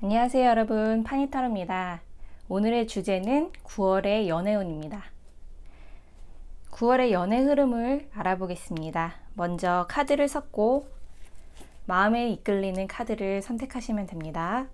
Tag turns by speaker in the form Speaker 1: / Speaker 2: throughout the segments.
Speaker 1: 안녕하세요 여러분, 파니타로입니다. 오늘의 주제는 9월의 연애운입니다. 9월의 연애 흐름을 알아보겠습니다. 먼저 카드를 섞고 마음에 이끌리는 카드를 선택하시면 됩니다.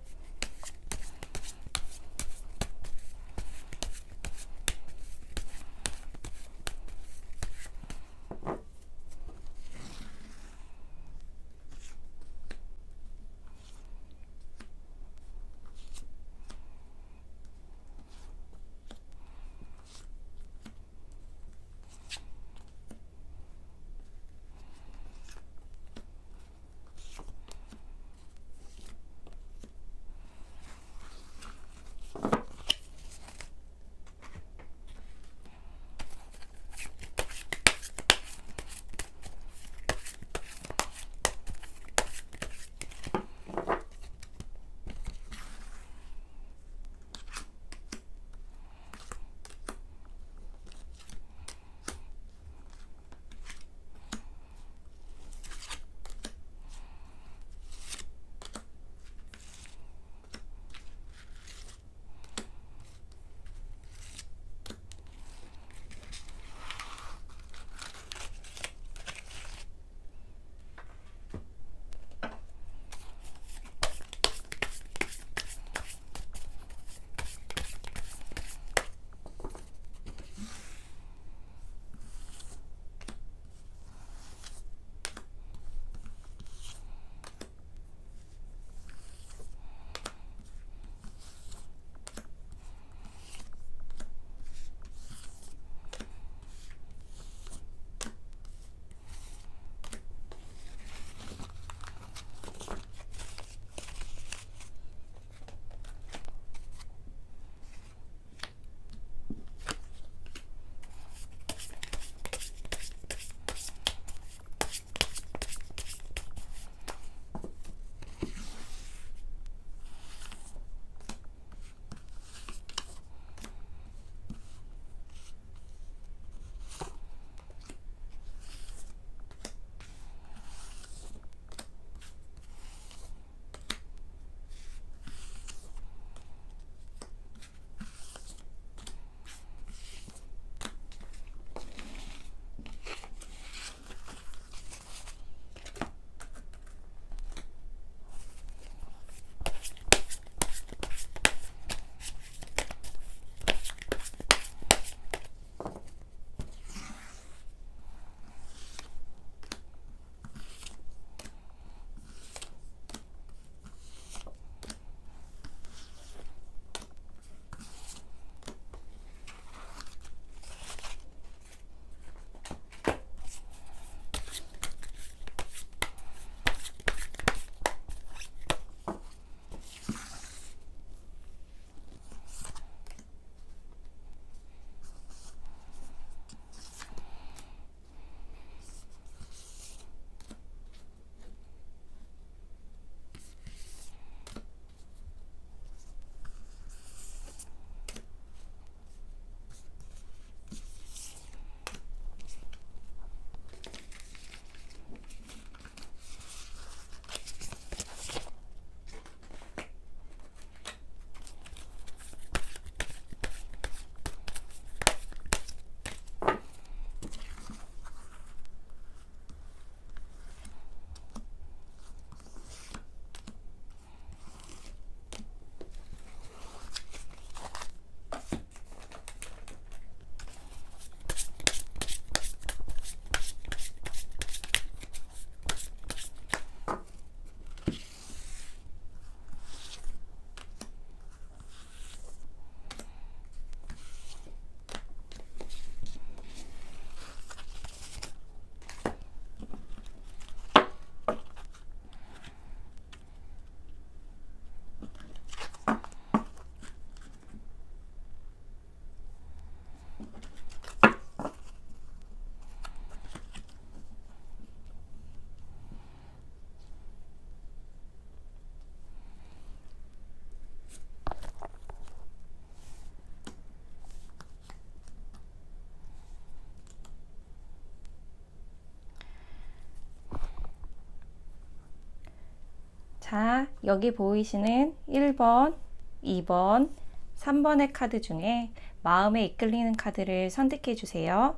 Speaker 1: 자, 여기 보이시는 1번, 2번, 3번의 카드 중에 마음에 이끌리는 카드를 선택해 주세요.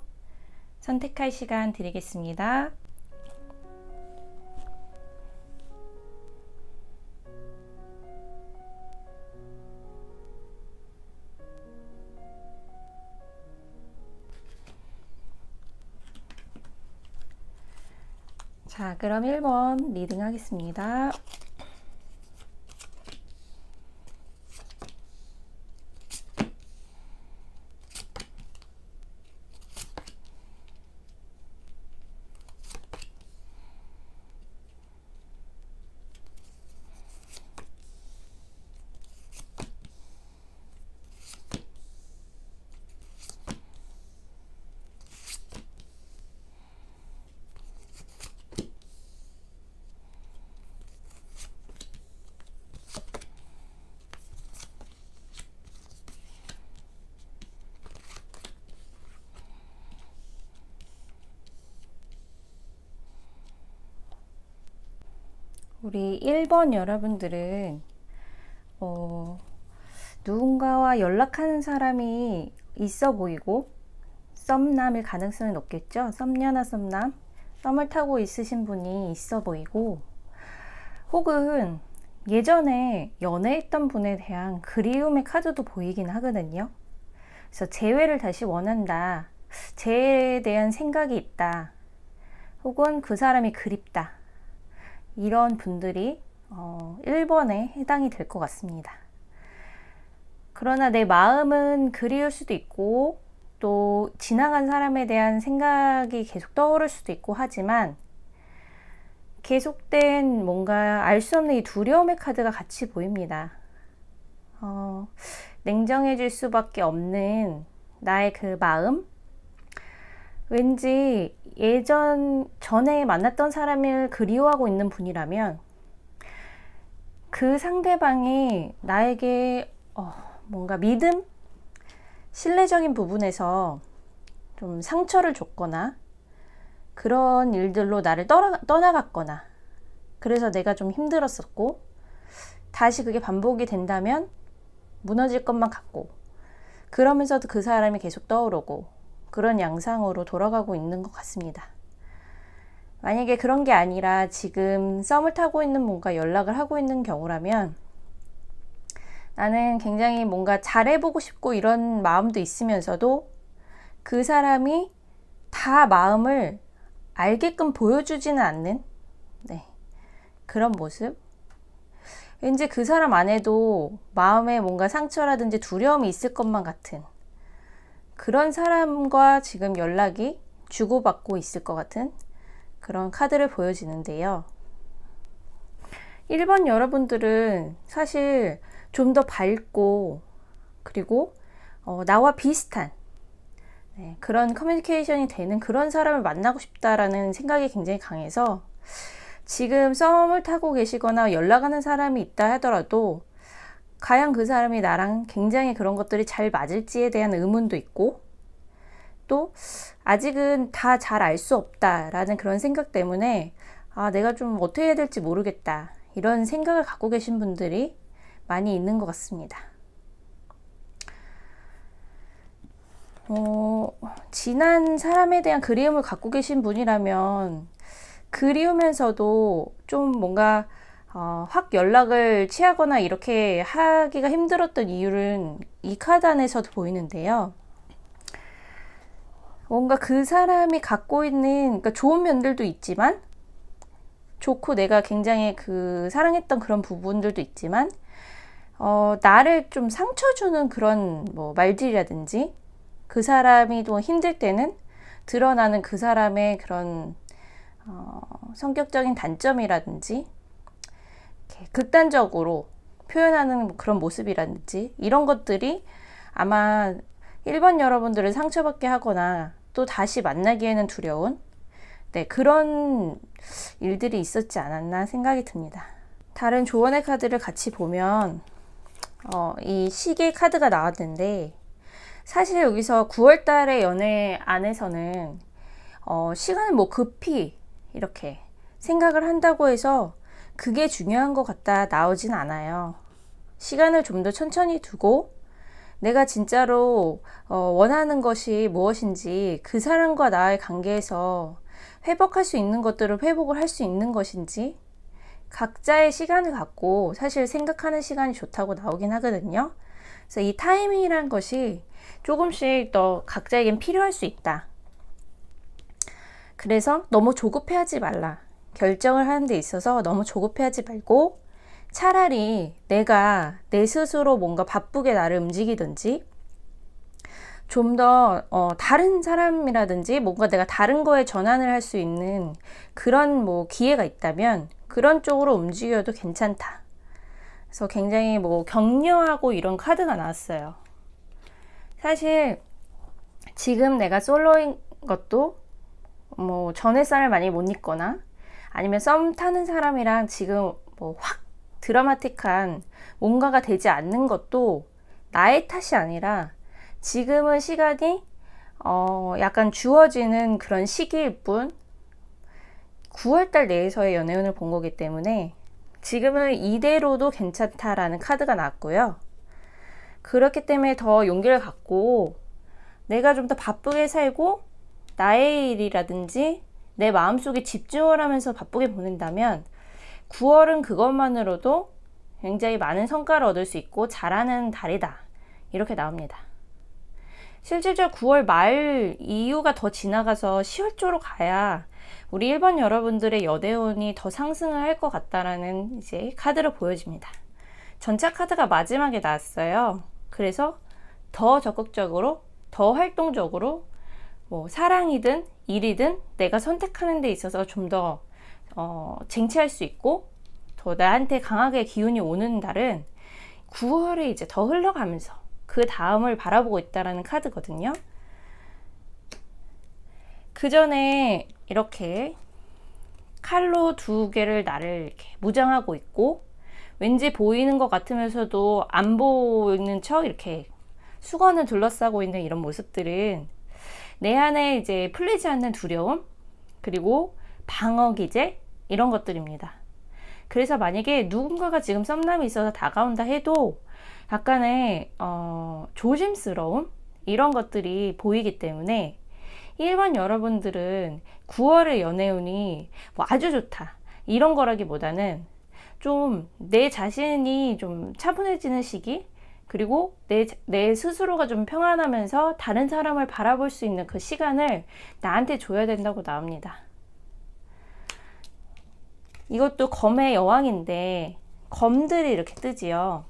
Speaker 1: 선택할 시간 드리겠습니다. 자, 그럼 1번 리딩 하겠습니다. 우리 1번 여러분들은 누군가와 연락하는 사람이 있어 보이고 썸남일 가능성이 높겠죠. 썸녀나 썸남, 썸을 타고 있으신 분이 있어 보이고, 혹은 예전에 연애했던 분에 대한 그리움의 카드도 보이긴 하거든요. 그래서 재회를 다시 원한다, 재회에 대한 생각이 있다, 혹은 그 사람이 그립다, 이런 분들이 1번에 해당이 될 것 같습니다. 그러나 내 마음은 그리울 수도 있고 또 지나간 사람에 대한 생각이 계속 떠오를 수도 있고 하지만, 계속된 뭔가 알 수 없는 이 두려움의 카드가 같이 보입니다. 냉정해질 수밖에 없는 나의 그 마음, 왠지 전에 만났던 사람을 그리워하고 있는 분이라면 그 상대방이 나에게 뭔가 믿음? 신뢰적인 부분에서 좀 상처를 줬거나 그런 일들로 나를 떠나갔거나, 그래서 내가 좀 힘들었었고 다시 그게 반복이 된다면 무너질 것만 같고, 그러면서도 그 사람이 계속 떠오르고, 그런 양상으로 돌아가고 있는 것 같습니다. 만약에 그런 게 아니라 지금 썸을 타고 있는 분과 연락을 하고 있는 경우라면, 나는 굉장히 뭔가 잘해보고 싶고 이런 마음도 있으면서도 그 사람이 다 마음을 알게끔 보여주지는 않는 그런 모습. 왠지 그 사람 안에도 마음에 뭔가 상처라든지 두려움이 있을 것만 같은 그런 사람과 지금 연락이 주고받고 있을 것 같은 그런 카드를 보여지는데요. 1번 여러분들은 사실 좀 더 밝고, 그리고 나와 비슷한 그런 커뮤니케이션이 되는 그런 사람을 만나고 싶다라는 생각이 굉장히 강해서, 지금 썸을 타고 계시거나 연락하는 사람이 있다 하더라도 과연 그 사람이 나랑 굉장히 그런 것들이 잘 맞을지에 대한 의문도 있고, 또 아직은 다 잘 알 수 없다라는 그런 생각 때문에 내가 좀 어떻게 해야 될지 모르겠다, 이런 생각을 갖고 계신 분들이 많이 있는 것 같습니다. 지난 사람에 대한 그리움을 갖고 계신 분이라면, 그리우면서도 좀 뭔가 확 연락을 취하거나 이렇게 하기가 힘들었던 이유는 이 카드 안에서도 보이는데요. 뭔가 그 사람이 갖고 있는, 그러니까 좋은 면들도 있지만, 좋고 내가 굉장히 사랑했던 그런 부분들도 있지만, 나를 좀 상처 주는 그런 말들이라든지, 그 사람이 또 힘들 때는 드러나는 그 사람의 그런 성격적인 단점이라든지, 극단적으로 표현하는 그런 모습이라든지, 이런 것들이 아마 1번 여러분들을 상처받게 하거나 또 다시 만나기에는 두려운 그런 일들이 있었지 않았나 생각이 듭니다. 다른 조언의 카드를 같이 보면 이 시계 카드가 나왔는데, 사실 여기서 9월달의 연애 안에서는 시간을 급히 이렇게 생각을 한다고 해서 그게 중요한 것 같다 나오진 않아요. 시간을 좀 더 천천히 두고 내가 진짜로 원하는 것이 무엇인지, 그 사람과 나의 관계에서 회복할 수 있는 것들을 회복을 할 수 있는 것인지 각자의 시간을 갖고 사실 생각하는 시간이 좋다고 나오긴 하거든요. 그래서 이 타이밍이란 것이 조금씩 더 각자에겐 필요할 수 있다. 그래서 너무 조급해하지 말라. 결정을 하는 데 있어서 너무 조급해하지 말고 차라리 내가 내 스스로 뭔가 바쁘게 나를 움직이든지 좀 더 다른 사람이라든지 뭔가 내가 다른 거에 전환을 할 수 있는 그런 뭐 기회가 있다면 그런 쪽으로 움직여도 괜찮다. 그래서 굉장히 뭐 격려하고 이런 카드가 나왔어요. 사실 지금 내가 솔로인 것도 뭐 전에 쌀을 많이 못 입거나 아니면 썸 타는 사람이랑 지금 뭐 확 드라마틱한 뭔가가 되지 않는 것도 나의 탓이 아니라 지금은 시간이 약간 주어지는 그런 시기일 뿐 9월달 내에서의 연애운을 본 거기 때문에 지금은 이대로도 괜찮다라는 카드가 나왔고요. 그렇기 때문에 더 용기를 갖고 내가 좀 더 바쁘게 살고 나의 일이라든지 내 마음속에 집중을 하면서 바쁘게 보낸다면 9월은 그것만으로도 굉장히 많은 성과를 얻을 수 있고 잘하는 달이다. 이렇게 나옵니다. 실질적으로 9월 말 이후가 더 지나가서 10월 쪽으로 가야 우리 1번 여러분들의 연애운이 더 상승을 할 것 같다라는 이제 카드를 보여집니다. 전차 카드가 마지막에 나왔어요. 그래서 더 적극적으로, 더 활동적으로 뭐 사랑이든 일이든 내가 선택하는 데 있어서 좀 더 쟁취할 수 있고 더 나한테 강하게 기운이 오는 달은 9월에 이제 더 흘러가면서 그 다음을 바라보고 있다라는 카드거든요. 그 전에 이렇게 칼로 두 개를 나를 이렇게 무장하고 있고 왠지 보이는 것 같으면서도 안 보이는 척 이렇게 수건을 둘러싸고 있는 이런 모습들은 내 안에 이제 풀리지 않는 두려움 그리고 방어 기제 이런 것들입니다. 그래서 만약에 누군가가 지금 썸남이 있어서 다가온다 해도 약간의 조심스러움 이런 것들이 보이기 때문에 1번 여러분들은 9월의 연애운이 뭐 아주 좋다 이런 거라기보다는 좀 내 자신이 좀 차분해지는 시기 그리고 내 스스로가 좀 평안하면서 다른 사람을 바라볼 수 있는 그 시간을 나한테 줘야 된다고 나옵니다. 이것도 검의 여왕인데 검들이 이렇게 뜨지요.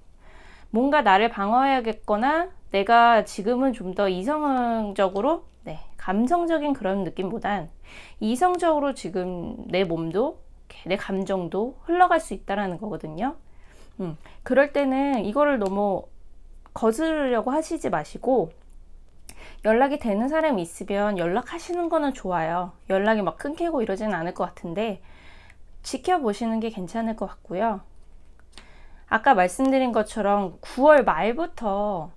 Speaker 1: 뭔가 나를 방어해야겠거나 내가 지금은 좀 더 이성적으로 감성적인 그런 느낌보단 이성적으로 지금 내 몸도 내 감정도 흘러갈 수 있다는 거거든요. 그럴 때는 이거를 너무 거스르려고 하시지 마시고 연락이 되는 사람이 있으면 연락하시는 거는 좋아요. 연락이 막 끊기고 이러지는 않을 것 같은데 지켜보시는 게 괜찮을 것 같고요. 아까 말씀드린 것처럼 9월 말부터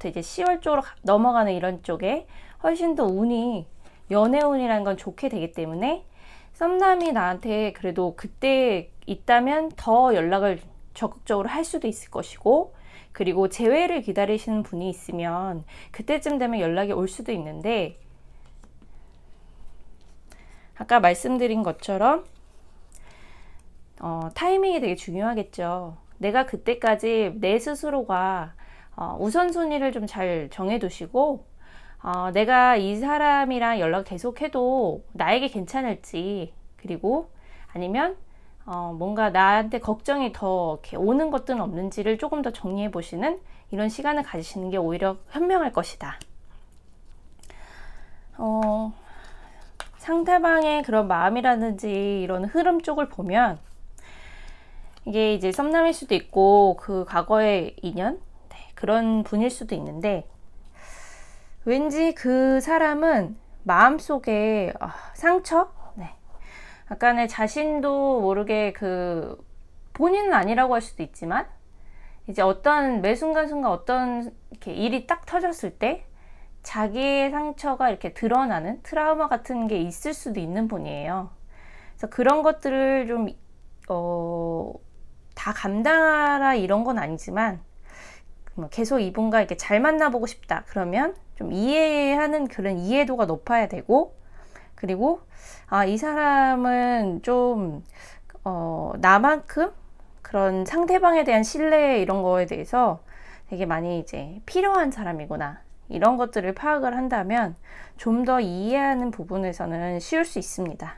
Speaker 1: 이제 10월 쪽으로 넘어가는 이런 쪽에 훨씬 더 운이 연애운이라는 건 좋게 되기 때문에 썸남이 나한테 그래도 그때 있다면 더 연락을 적극적으로 할 수도 있을 것이고 그리고 재회를 기다리시는 분이 있으면 그때쯤 되면 연락이 올 수도 있는데 아까 말씀드린 것처럼 타이밍이 되게 중요하겠죠. 내가 그때까지 내 스스로가 우선순위를 좀 잘 정해두시고 내가 이 사람이랑 연락 계속해도 나에게 괜찮을지 그리고 아니면 뭔가 나한테 걱정이 더 이렇게 오는 것들은 없는지를 조금 더 정리해 보시는 이런 시간을 가지시는 게 오히려 현명할 것이다. 상대방의 그런 마음이라든지 이런 흐름 쪽을 보면 이게 이제 썸남일 수도 있고 그 과거의 인연 그런 분일 수도 있는데 왠지 그 사람은 마음속에 상처? 약간의 자신도 모르게 그 본인은 아니라고 할 수도 있지만 이제 어떤 매 순간순간 어떤 이렇게 일이 딱 터졌을 때 자기의 상처가 이렇게 드러나는 트라우마 같은 게 있을 수도 있는 분이에요. 그래서 그런 것들을 좀 다 감당하라 이런 건 아니지만 계속 이분과 이렇게 잘 만나보고 싶다. 그러면 좀 이해하는 그런 이해도가 높아야 되고, 그리고 이 사람은 좀 나만큼 그런 상대방에 대한 신뢰 이런 거에 대해서 되게 많이 이제 필요한 사람이구나. 이런 것들을 파악을 한다면 좀 더 이해하는 부분에서는 쉬울 수 있습니다.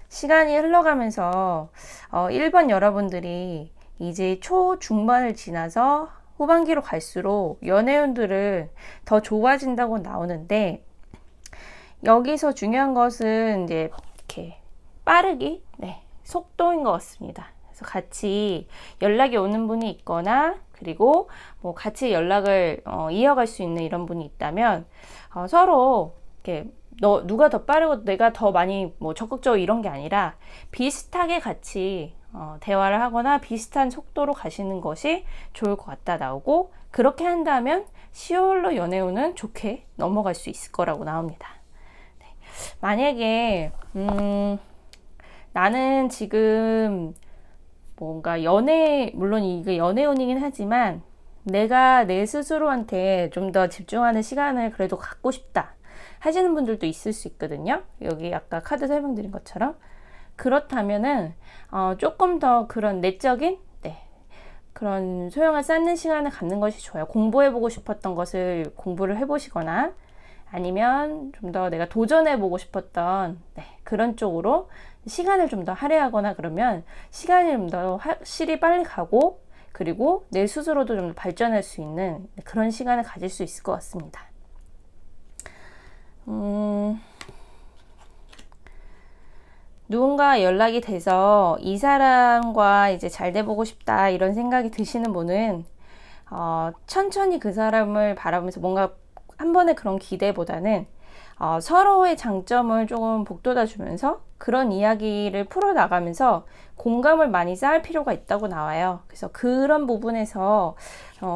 Speaker 1: 시간이 흘러가면서 1번 여러분들이 이제 초중반을 지나서 후반기로 갈수록 연애운들은 더 좋아진다고 나오는데, 여기서 중요한 것은 이제 이렇게 빠르기, 속도인 것 같습니다. 그래서 같이 연락이 오는 분이 있거나, 그리고 뭐 같이 연락을 이어갈 수 있는 이런 분이 있다면 서로 이렇게 누가 더 빠르고 내가 더 많이 뭐 적극적으로 이런 게 아니라 비슷하게 같이 대화를 하거나 비슷한 속도로 가시는 것이 좋을 것 같다 나오고, 그렇게 한다면 10월로 연애운은 좋게 넘어갈 수 있을 거라고 나옵니다. 네. 만약에 나는 지금 뭔가 물론 이게 연애운이긴 하지만 내가 내 스스로한테 좀 더 집중하는 시간을 그래도 갖고 싶다 하시는 분들도 있을 수 있거든요. 여기 아까 카드 설명드린 것처럼. 그렇다면은 조금 더 그런 내적인 그런 소양을 쌓는 시간을 갖는 것이 좋아요. 공부해보고 싶었던 것을 공부를 해보시거나, 아니면 좀 더 내가 도전해보고 싶었던 그런 쪽으로 시간을 좀 더 할애하거나, 그러면 시간이 좀 더 확실히 빨리 가고, 그리고 내 스스로도 좀 발전할 수 있는 그런 시간을 가질 수 있을 것 같습니다. 누군가 연락이 돼서 이 사람과 이제 잘 돼보고 싶다 이런 생각이 드시는 분은 천천히 그 사람을 바라보면서 뭔가 한 번의 그런 기대보다는 서로의 장점을 조금 북돋아 주면서 그런 이야기를 풀어나가면서 공감을 많이 쌓을 필요가 있다고 나와요. 그래서 그런 부분에서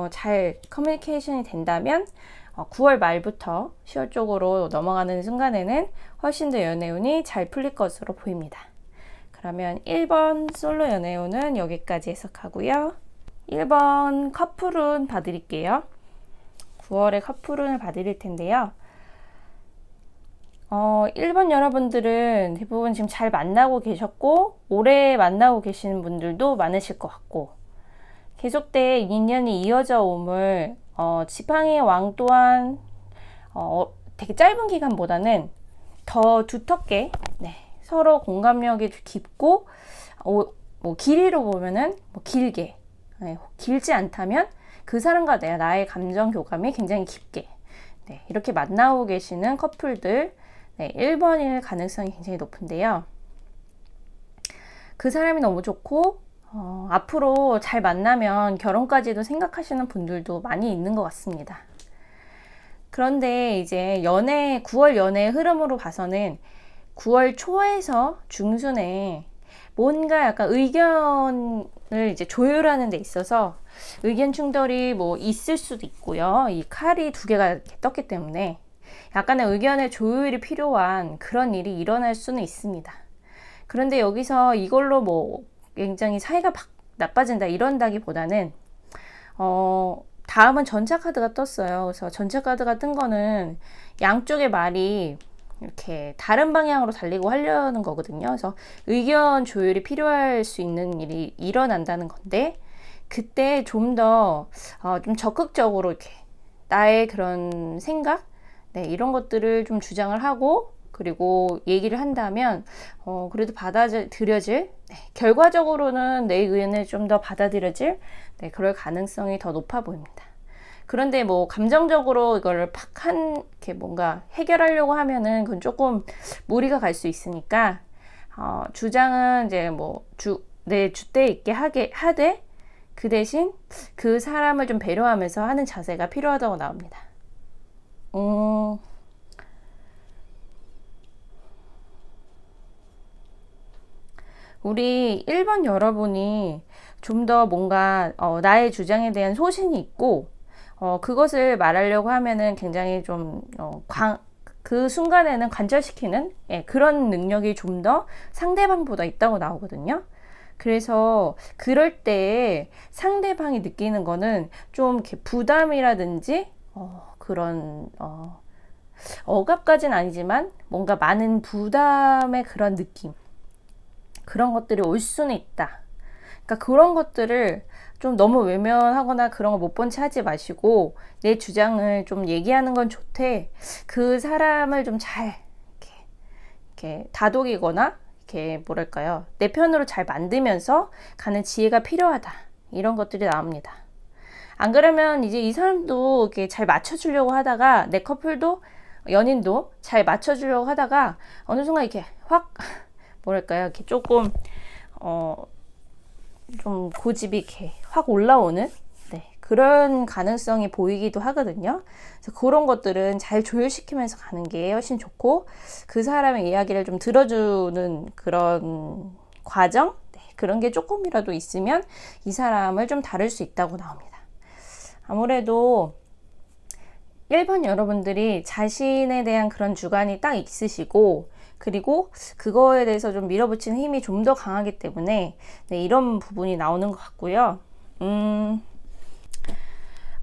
Speaker 1: 잘 커뮤니케이션이 된다면 9월 말부터 10월 쪽으로 넘어가는 순간에는 훨씬 더 연애운이 잘 풀릴 것으로 보입니다. 그러면 1번 솔로 연애운은 여기까지 해석하고요. 1번 커플운 봐드릴게요. 9월에 커플운을 봐드릴 텐데요. 1번 여러분들은 대부분 지금 잘 만나고 계셨고, 오래 만나고 계시는 분들도 많으실 것 같고, 계속된 인연이 이어져 옴을 지팡이의 왕 또한 되게 짧은 기간보다는 더 두텁게 서로 공감력이 깊고, 뭐 길이로 보면은 뭐 길게, 길지 않다면 그 사람과 나의 감정 교감이 굉장히 깊게 이렇게 만나고 계시는 커플들 1번일 가능성이 굉장히 높은데요. 그 사람이 너무 좋고 앞으로 잘 만나면 결혼까지도 생각하시는 분들도 많이 있는 것 같습니다. 그런데 이제 9월 연애의 흐름으로 봐서는 9월 초에서 중순에 뭔가 약간 의견을 이제 조율하는 데 있어서 의견 충돌이 뭐 있을 수도 있고요. 이 칼이 두 개가 이렇게 떴기 때문에 약간의 의견의 조율이 필요한 그런 일이 일어날 수는 있습니다. 그런데 여기서 이걸로 뭐 굉장히 사이가 나빠진다 이런다기보다는 다음은 전차카드가 떴어요. 그래서 전차카드가 뜬 거는 양쪽의 말이 이렇게 다른 방향으로 달리고 하려는 거거든요. 그래서 의견 조율이 필요할 수 있는 일이 일어난다는 건데, 그때 좀 더 좀 적극적으로 이렇게 나의 그런 생각, 이런 것들을 좀 주장을 하고, 그리고 얘기를 한다면 그래도 받아들여질, 결과적으로는 내 의견을 좀 더 받아들여질 그럴 가능성이 더 높아 보입니다. 그런데 뭐 감정적으로 이걸 이렇게 뭔가 해결하려고 하면은 그건 조금 무리가 갈 수 있으니까 주장은 이제 뭐 내 줏대 있게 하되 그 대신 그 사람을 좀 배려하면서 하는 자세가 필요하다고 나옵니다. 우리 1번 여러분이 좀 더 뭔가 나의 주장에 대한 소신이 있고 그것을 말하려고 하면은 굉장히 좀 그 순간에는 관철시키는 그런 능력이 좀 더 상대방보다 있다고 나오거든요. 그래서 그럴 때 상대방이 느끼는 거는 좀 이렇게 부담이라든지 그런 억압까지는 아니지만 뭔가 많은 부담의 그런 느낌, 그런 것들이 올 수는 있다. 그러니까 그런 것들을 좀 너무 외면하거나 그런 거 못 본 채 하지 마시고 내 주장을 좀 얘기하는 건 좋대. 그 사람을 좀 잘 이렇게 다독이거나 이렇게 뭐랄까요, 내 편으로 잘 만들면서 가는 지혜가 필요하다. 이런 것들이 나옵니다. 안 그러면 이제 이 사람도 이렇게 잘 맞춰주려고 하다가 내 커플도 연인도 잘 맞춰주려고 하다가 어느 순간 이렇게 확 뭐랄까요, 이렇게 조금 좀 고집이 이렇게 확 올라오는 그런 가능성이 보이기도 하거든요. 그래서 그런 것들은 잘 조율시키면서 가는 게 훨씬 좋고, 그 사람의 이야기를 좀 들어주는 그런 과정, 그런 게 조금이라도 있으면 이 사람을 좀 다룰 수 있다고 나옵니다. 아무래도 1번 여러분들이 자신에 대한 그런 주관이 딱 있으시고, 그리고 그거에 대해서 좀 밀어붙이는 힘이 좀 더 강하기 때문에 이런 부분이 나오는 것 같고요.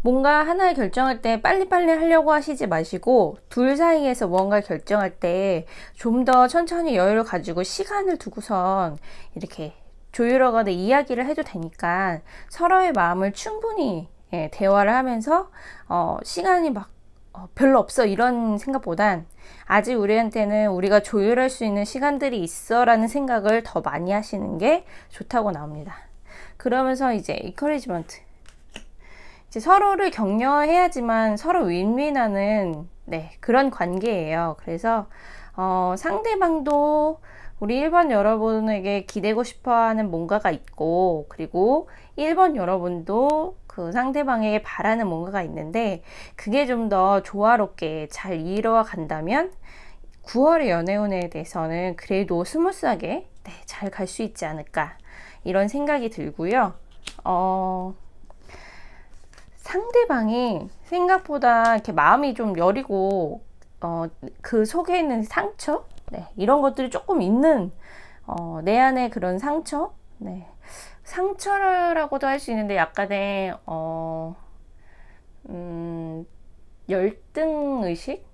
Speaker 1: 뭔가 하나를 결정할 때 빨리빨리 하려고 하시지 마시고, 둘 사이에서 무언가를 결정할 때 좀 더 천천히 여유를 가지고 시간을 두고선 이렇게 조율하거나 이야기를 해도 되니까 서로의 마음을 충분히 대화를 하면서 시간이 막 별로 없어 이런 생각보단 아직 우리한테는 우리가 조율할 수 있는 시간들이 있어 라는 생각을 더 많이 하시는 게 좋다고 나옵니다. 그러면서 이제 encouragement, 이제 서로를 격려해야지만 서로 윈윈하는 그런 관계예요. 그래서 상대방도 우리 1번 여러분에게 기대고 싶어하는 뭔가가 있고, 그리고 1번 여러분도 그 상대방에게 바라는 뭔가가 있는데, 그게 좀 더 조화롭게 잘 이루어 간다면 9월의 연애운에 대해서는 그래도 스무스하게 잘 갈 수 있지 않을까, 이런 생각이 들고요. 상대방이 생각보다 이렇게 마음이 좀 여리고 그 속에 있는 상처, 이런 것들이 조금 있는 내 안에 그런 상처, 상처라고도 할 수 있는데 약간의 열등의식?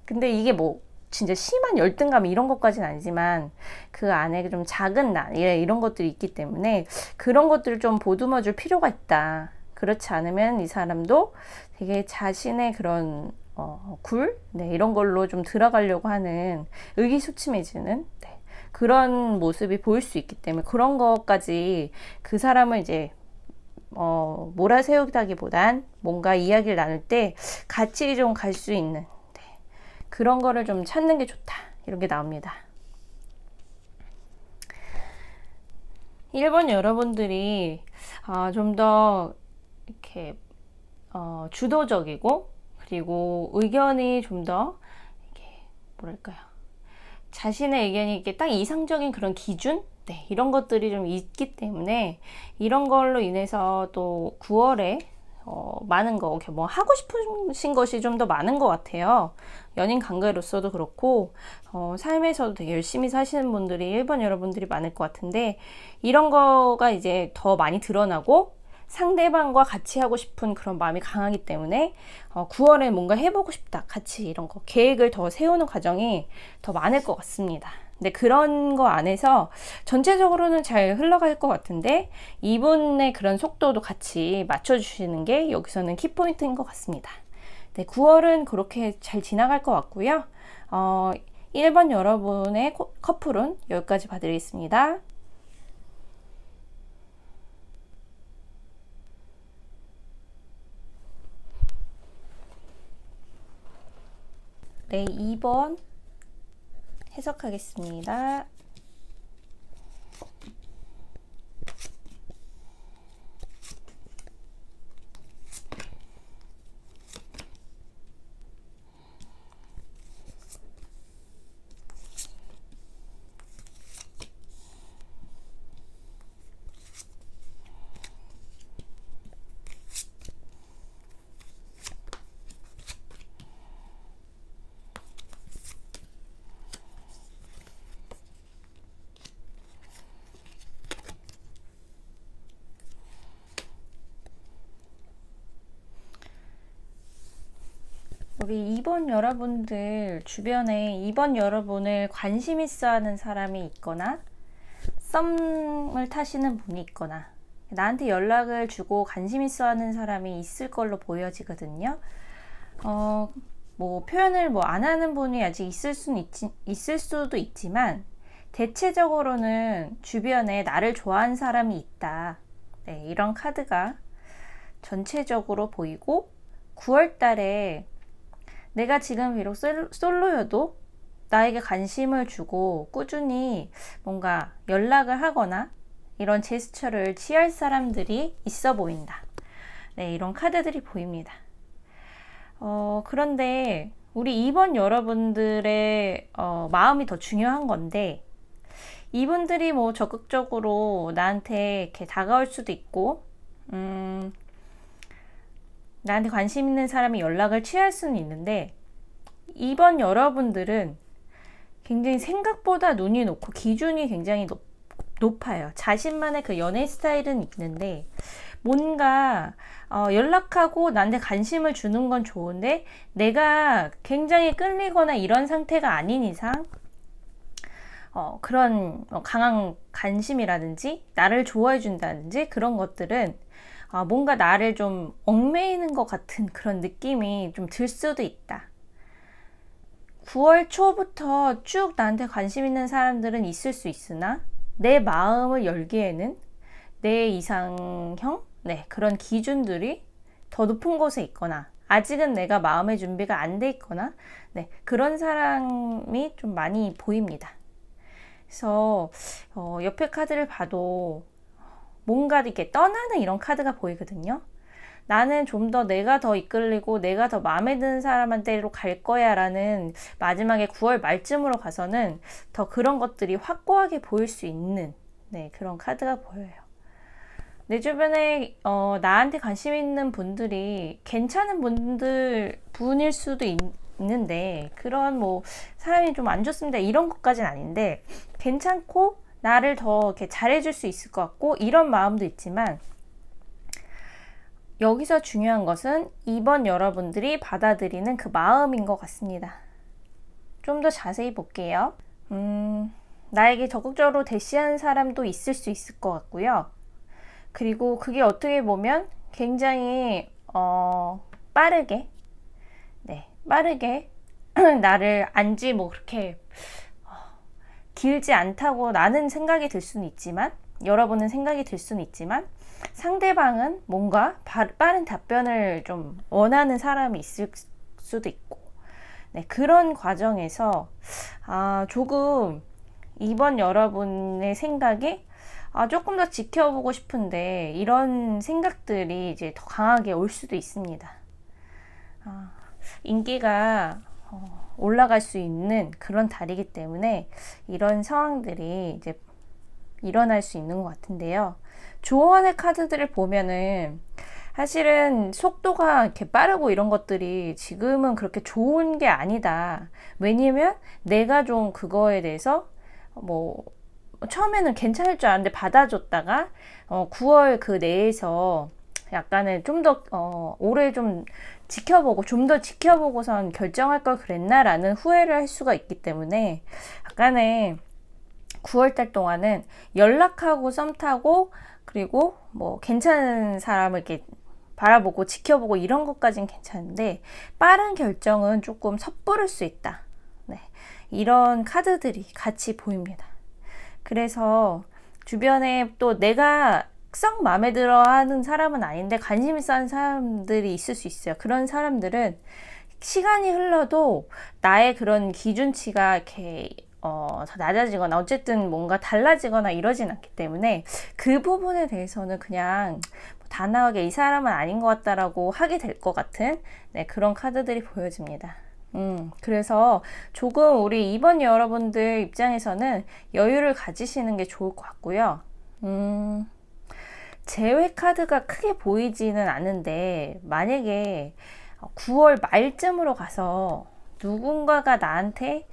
Speaker 1: 근데 이게 뭐 진짜 심한 열등감 이런 것까지는 아니지만 그 안에 좀 작은 나 이런 것들이 있기 때문에 그런 것들을 좀 보듬어 줄 필요가 있다. 그렇지 않으면 이 사람도 되게 자신의 그런 이런 걸로 좀 들어가려고 하는 의기소침해지는 그런 모습이 보일 수 있기 때문에, 그런 것까지 그 사람을 이제 몰아세우기보단 뭔가 이야기를 나눌 때 같이 좀 갈 수 있는 그런 거를 좀 찾는 게 좋다, 이런 게 나옵니다. 1번 여러분들이 좀 더 이렇게 주도적이고, 그리고 의견이 좀 더 이렇게 뭐랄까요, 자신의 의견이 이렇게 딱 이상적인 그런 기준, 이런 것들이 좀 있기 때문에 이런 걸로 인해서 또 9월에 많은 거 이렇게 뭐 하고 싶으신 것이 좀 더 많은 것 같아요. 연인 관계로서도 그렇고 삶에서도 되게 열심히 사시는 분들이 1번 여러분들이 많을 것 같은데, 이런 거가 이제 더 많이 드러나고 상대방과 같이 하고 싶은 그런 마음이 강하기 때문에 9월에 뭔가 해보고 싶다, 같이 이런 거 계획을 더 세우는 과정이 더 많을 것 같습니다. 근데 그런 거 안에서 전체적으로는 잘 흘러갈 것 같은데 이분의 그런 속도도 같이 맞춰주시는 게 여기서는 키포인트인 것 같습니다. 9월은 그렇게 잘 지나갈 것 같고요. 1번 여러분의 커플은 여기까지 봐드리겠습니다. 네, 2번 해석하겠습니다. 우리 2번 여러분들 주변에 2번 여러분을 관심 있어 하는 사람이 있거나 썸을 타시는 분이 있거나 나한테 연락을 주고 관심 있어 하는 사람이 있을 걸로 보여지거든요. 뭐 표현을 뭐 안 하는 분이 아직 있을 수도 있지만 대체적으로는 주변에 나를 좋아하는 사람이 있다. 네, 이런 카드가 전체적으로 보이고 9월 달에 내가 지금 비록 솔로여도 나에게 관심을 주고 꾸준히 뭔가 연락을 하거나 이런 제스처를 취할 사람들이 있어 보인다. 네, 이런 카드들이 보입니다. 그런데 우리 2번 여러분들의 마음이 더 중요한 건데 이분들이 뭐 적극적으로 나한테 이렇게 다가올 수도 있고 나한테 관심 있는 사람이 연락을 취할 수는 있는데 2번 여러분들은 굉장히 생각보다 눈이 높고 기준이 굉장히 높아요. 자신만의 그 연애 스타일은 있는데 뭔가 연락하고 나한테 관심을 주는 건 좋은데 내가 굉장히 끌리거나 이런 상태가 아닌 이상 그런 강한 관심이라든지 나를 좋아해 준다든지 그런 것들은 뭔가 나를 좀 얽매이는 것 같은 그런 느낌이 좀 들 수도 있다. 9월 초부터 쭉 나한테 관심 있는 사람들은 있을 수 있으나 내 마음을 열기에는 내 이상형, 네, 그런 기준들이 더 높은 곳에 있거나 아직은 내가 마음의 준비가 안 돼 있거나 네, 그런 사람이 좀 많이 보입니다. 그래서 옆에 카드를 봐도 뭔가 이렇게 떠나는 이런 카드가 보이거든요. 나는 좀 더 내가 더 이끌리고 내가 더 마음에 드는 사람한테로 갈 거야 라는 마지막에 9월 말쯤으로 가서는 더 그런 것들이 확고하게 보일 수 있는 네, 그런 카드가 보여요. 내 주변에 나한테 관심 있는 분들이 괜찮은 분일 수도 있는데 그런 뭐 사람이 좀 안 좋습니다 이런 것까지는 아닌데 괜찮고 나를 더 이렇게 잘해줄 수 있을 것 같고 이런 마음도 있지만 여기서 중요한 것은 2번 여러분들이 받아들이는 그 마음인 것 같습니다. 좀 더 자세히 볼게요. 나에게 적극적으로 대시하는 사람도 있을 수 있을 것 같고요. 그리고 그게 어떻게 보면 굉장히 빠르게 나를 안지 뭐 그렇게 길지 않다고 나는 생각이 들 수는 있지만 여러분은 생각이 들 수는 있지만 상대방은 뭔가 빠른 답변을 좀 원하는 사람이 있을 수도 있고 네, 그런 과정에서 조금 이번 여러분의 생각이 조금 더 지켜보고 싶은데 이런 생각들이 이제 더 강하게 올 수도 있습니다. 인기가 올라갈 수 있는 그런 달이기 때문에 이런 상황들이 이제 일어날 수 있는 것 같은데요. 조언의 카드들을 보면은 사실은 속도가 이렇게 빠르고 이런 것들이 지금은 그렇게 좋은 게 아니다. 왜냐면 내가 좀 그거에 대해서 뭐 처음에는 괜찮을 줄 알았는데 받아줬다가 9월 그 내에서 약간은 좀 더 오래 좀 더 지켜보고선 결정할 걸 그랬나 라는 후회를 할 수가 있기 때문에 약간의 9월달 동안은 연락하고 썸 타고 그리고 뭐 괜찮은 사람을 이렇게 바라보고 지켜보고 이런 것까지는 괜찮은데 빠른 결정은 조금 섣부를 수 있다. 네, 이런 카드들이 같이 보입니다. 그래서 주변에 또 내가 썩 마음에 들어 하는 사람은 아닌데 관심 있어 하는 사람들이 있을 수 있어요. 그런 사람들은 시간이 흘러도 나의 그런 기준치가 이렇게 더 낮아지거나 어쨌든 뭔가 달라지거나 이러진 않기 때문에 그 부분에 대해서는 그냥 단호하게 이 사람은 아닌 것 같다라고 하게 될 것 같은 네, 그런 카드들이 보여집니다. 그래서 조금 우리 2번 여러분들 입장에서는 여유를 가지시는 게 좋을 것 같고요. 재회 카드가 크게 보이지는 않은데 만약에 9월 말쯤으로 가서 누군가가 나한테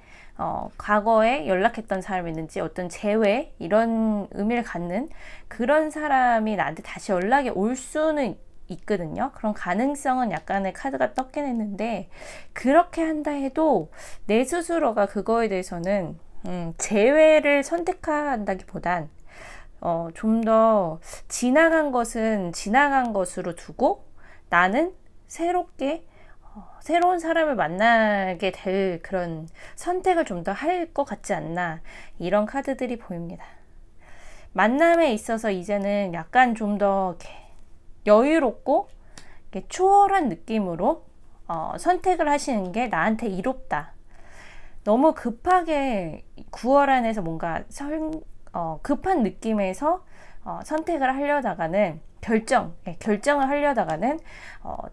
Speaker 1: 과거에 연락했던 사람이 있는지 어떤 재회 이런 의미를 갖는 그런 사람이 나한테 다시 연락이 올 수는 있거든요. 그런 가능성은 약간의 카드가 떴긴 했는데, 그렇게 한다 해도 내 스스로가 그거에 대해서는 제외를 선택한다기보단 좀 더 지나간 것은 지나간 것으로 두고 나는 새롭게 새로운 사람을 만나게 될 그런 선택을 좀 더 할 것 같지 않나, 이런 카드들이 보입니다. 만남에 있어서 이제는 약간 좀 더 여유롭고 초월한 느낌으로 선택을 하시는 게 나한테 이롭다. 너무 급하게 9월 안에서 뭔가 급한 느낌에서 선택을 하려다가는 결정을 하려다가는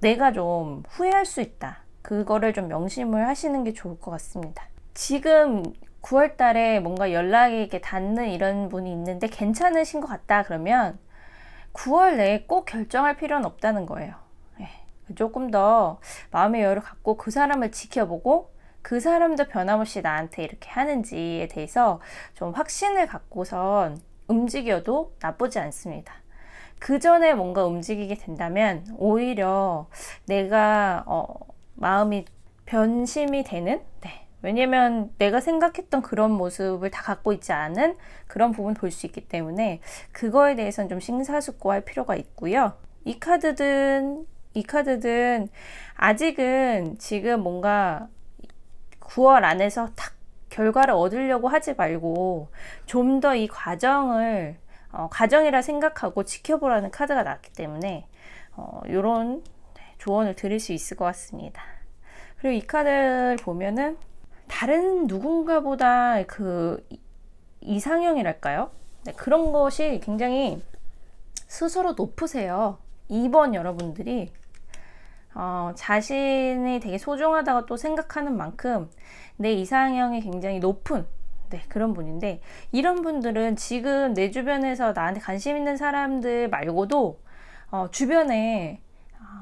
Speaker 1: 내가 좀 후회할 수 있다. 그거를 좀 명심을 하시는 게 좋을 것 같습니다. 지금 9월 달에 뭔가 연락이 닿는 이런 분이 있는데 괜찮으신 것 같다 그러면 9월 내에 꼭 결정할 필요는 없다는 거예요. 조금 더 마음의 여유를 갖고 그 사람을 지켜보고 그 사람도 변함없이 나한테 이렇게 하는지에 대해서 좀 확신을 갖고선 움직여도 나쁘지 않습니다. 그 전에 뭔가 움직이게 된다면 오히려 내가 마음이 변심이 되는, 왜냐면 내가 생각했던 그런 모습을 다 갖고 있지 않은 그런 부분 볼 수 있기 때문에 그거에 대해서는 좀 심사숙고할 필요가 있고요. 이 카드든 아직은 지금 뭔가 9월 안에서 딱 결과를 얻으려고 하지 말고 좀 더 이 과정을 과정이라 생각하고 지켜보라는 카드가 나왔기 때문에 이런 조언을 드릴 수 있을 것 같습니다. 그리고 이 카드를 보면은 다른 누군가보다 그 이상형이랄까요? 그런 것이 굉장히 스스로 높으세요. 2번 여러분들이 자신이 되게 소중하다고 또 생각하는 만큼 내 이상형이 굉장히 높은 그런 분인데, 이런 분들은 지금 내 주변에서 나한테 관심 있는 사람들 말고도 주변에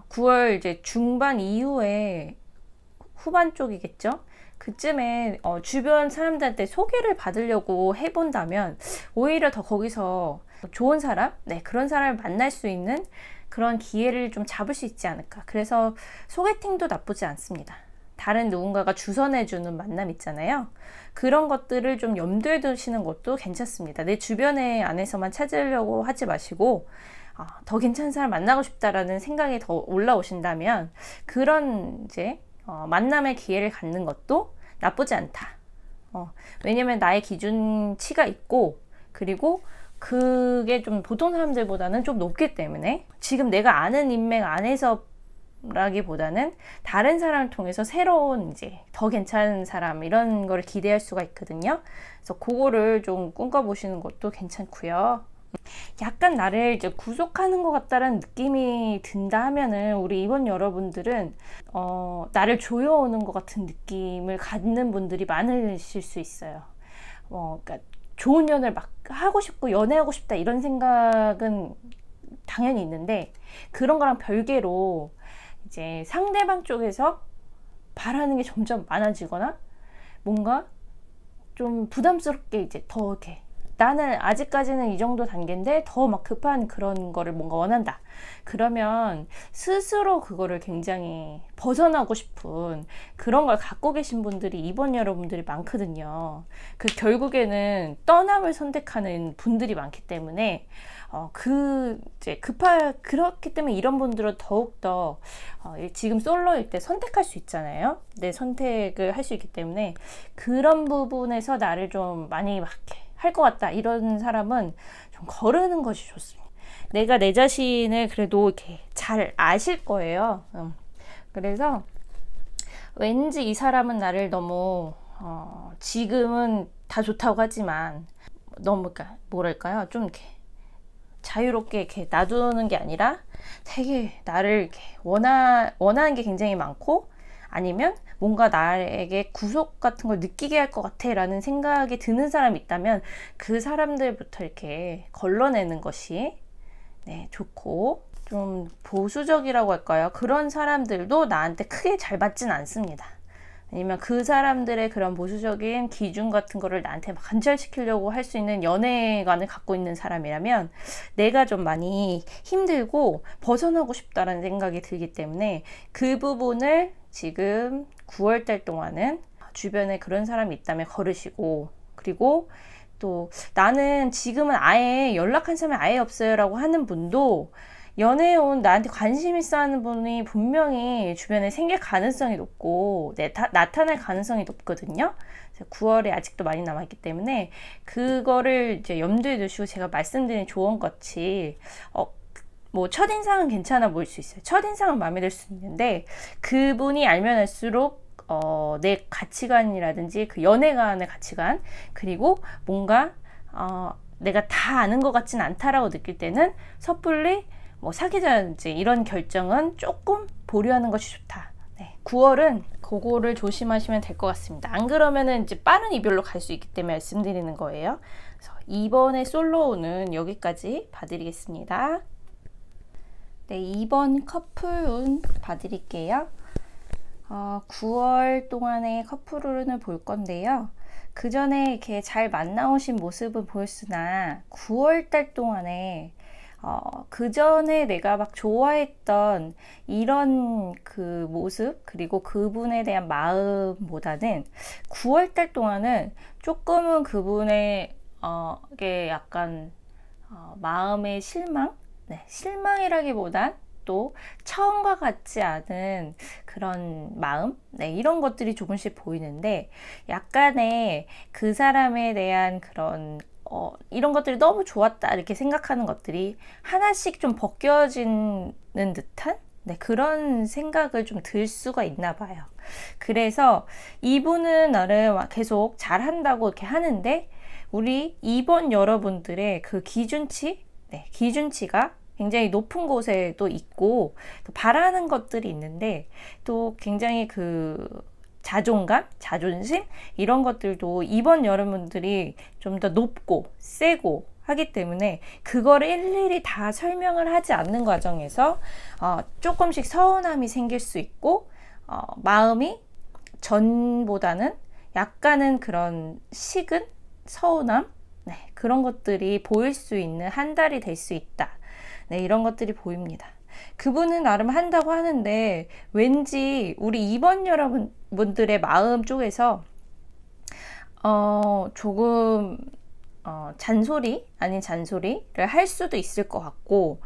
Speaker 1: 9월 이제 중반 이후에 후반 쪽이겠죠? 그쯤에 주변 사람들한테 소개를 받으려고 해본다면 오히려 더 거기서 좋은 사람, 그런 사람을 만날 수 있는 그런 기회를 좀 잡을 수 있지 않을까. 그래서 소개팅도 나쁘지 않습니다. 다른 누군가가 주선해주는 만남 있잖아요. 그런 것들을 좀 염두에 두시는 것도 괜찮습니다. 내 주변에 안에서만 찾으려고 하지 마시고 더 괜찮은 사람 만나고 싶다라는 생각이 더 올라오신다면 그런 이제 만남의 기회를 갖는 것도 나쁘지 않다. 왜냐면 나의 기준치가 있고, 그리고 그게 좀 보통 사람들보다는 좀 높기 때문에 지금 내가 아는 인맥 안에서 라기보다는 다른 사람을 통해서 새로운 이제 더 괜찮은 사람, 이런 걸 기대할 수가 있거든요. 그래서 그거를 좀 꿈꿔보시는 것도 괜찮고요. 약간 나를 이제 구속하는 것 같다는 느낌이 든다 하면은 우리 이번 여러분들은 나를 조여오는 것 같은 느낌을 갖는 분들이 많으실 수 있어요. 그러니까 좋은 연애를 막 하고 싶고 연애하고 싶다 이런 생각은 당연히 있는데, 그런 거랑 별개로 이제 상대방 쪽에서 바라는 게 점점 많아지거나 뭔가 좀 부담스럽게 이제 더 이렇게 나는 아직까지는 이 정도 단계인데 더 막 급한 그런 거를 뭔가 원한다. 그러면 스스로 그거를 굉장히 벗어나고 싶은 그런 걸 갖고 계신 분들이 이번 여러분들이 많거든요. 그 결국에는 떠남을 선택하는 분들이 많기 때문에 그렇기 때문에 이런 분들은 더욱더 지금 솔로일 때 선택할 수 있잖아요. 내 선택을 할 수 있기 때문에 그런 부분에서 나를 좀 많이 할 것 같다, 이런 사람은 좀 거르는 것이 좋습니다. 내가 내 자신을 그래도 이렇게 잘 아실 거예요. 그래서 왠지 이 사람은 나를 너무 지금은 다 좋다고 하지만 너무 뭐랄까요, 좀 이렇게 자유롭게 이렇게 놔두는 게 아니라 되게 나를 이렇게 원하는 게 굉장히 많고, 아니면 뭔가 나에게 구속 같은 걸 느끼게 할 것 같아 라는 생각이 드는 사람이 있다면 그 사람들부터 이렇게 걸러내는 것이 좋고, 좀 보수적이라고 할까요? 그런 사람들도 나한테 크게 잘 맞진 않습니다. 아니면 그 사람들의 그런 보수적인 기준 같은 거를 나한테 막 관철시키려고 할 수 있는 연애관을 갖고 있는 사람이라면 내가 좀 많이 힘들고 벗어나고 싶다라는 생각이 들기 때문에 그 부분을 지금 9월달 동안은 주변에 그런 사람이 있다면 걸으시고, 그리고 또 나는 지금은 아예 연락한 사람이 아예 없어요 라고 하는 분도 연애온 나한테 관심 있어 하는 분이 분명히 주변에 생길 가능성이 높고 나타날 가능성이 높거든요. 9월에 아직도 많이 남았기 때문에 그거를 이제 염두에 두시고 제가 말씀드린 조언같이 뭐 첫인상은 괜찮아 보일 수 있어요. 첫인상은 마음에 들 수 있는데 그분이 알면 알수록 내 가치관이라든지 그 연애관의 가치관, 그리고 뭔가 내가 다 아는 것 같진 않다라고 느낄 때는 섣불리 뭐 사귀자든지 이런 결정은 조금 보류하는 것이 좋다. 네, 9월은 그거를 조심하시면 될 것 같습니다. 안 그러면은 이제 빠른 이별로 갈 수 있기 때문에 말씀드리는 거예요. 그래서 이번에 솔로운은 여기까지 봐드리겠습니다. 네, 2번 커플운 봐드릴게요. 9월 동안의 커플운을 볼 건데요. 그 전에 이렇게 잘 만나오신 모습은 보였으나 9월 달 동안에 그 전에 내가 막 좋아했던 이런 그 모습, 그리고 그분에 대한 마음보다는 9월 달 동안은 조금은 그분의 이게 약간 마음의 실망? 네, 실망이라기보단 또 처음과 같지 않은 그런 마음, 네, 이런 것들이 조금씩 보이는데 약간의 그 사람에 대한 그런 이런 것들이 너무 좋았다 이렇게 생각하는 것들이 하나씩 좀 벗겨지는 듯한, 네, 그런 생각을 좀 들 수가 있나 봐요. 그래서 이분은 나를 계속 잘한다고 이렇게 하는데 우리 2번 여러분들의 그 기준치, 네, 기준치가 굉장히 높은 곳에 또 있고 또 바라는 것들이 있는데 또 굉장히 그 자존감, 자존심 이런 것들도 이번 여러분들이 좀 더 높고 세고 하기 때문에 그거를 일일이 다 설명을 하지 않는 과정에서 조금씩 서운함이 생길 수 있고 마음이 전보다는 약간은 그런 식은 서운함, 네, 그런 것들이 보일 수 있는 한 달이 될 수 있다. 네, 이런 것들이 보입니다. 그분은 나름 한다고 하는데 왠지 우리 2번 여러분들의 마음 쪽에서 조금 잔소리 아닌 잔소리를 할 수도 있을 것 같고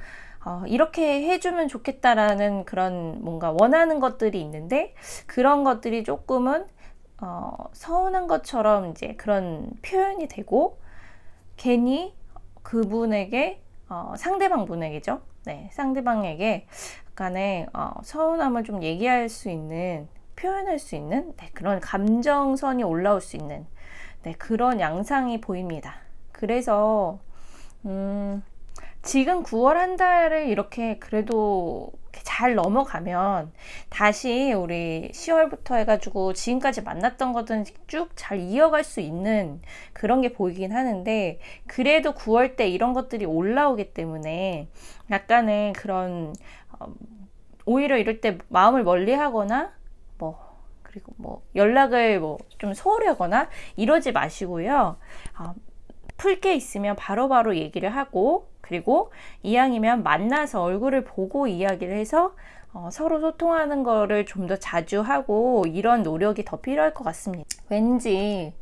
Speaker 1: 이렇게 해주면 좋겠다라는 그런 뭔가 원하는 것들이 있는데 그런 것들이 조금은 서운한 것처럼 이제 그런 표현이 되고 괜히 그분에게 상대방 분에게죠. 네, 상대방에게 약간의 서운함을 좀 얘기할 수 있는, 표현할 수 있는, 네, 그런 감정선이 올라올 수 있는, 네, 그런 양상이 보입니다. 그래서 지금 9월 한 달을 이렇게 그래도 잘 넘어가면 다시 우리 10월부터 해가지고 지금까지 만났던 것들은 쭉 잘 이어갈 수 있는 그런 게 보이긴 하는데 그래도 9월 때 이런 것들이 올라오기 때문에 약간의 그런 오히려 이럴 때 마음을 멀리 하거나 그리고 연락을 좀 소홀히 하거나 이러지 마시고요. 풀 게 있으면 바로바로 얘기를 하고 그리고 이왕이면 만나서 얼굴을 보고 이야기를 해서 서로 소통하는 거를 좀 더 자주 하고 이런 노력이 더 필요할 것 같습니다. 왠지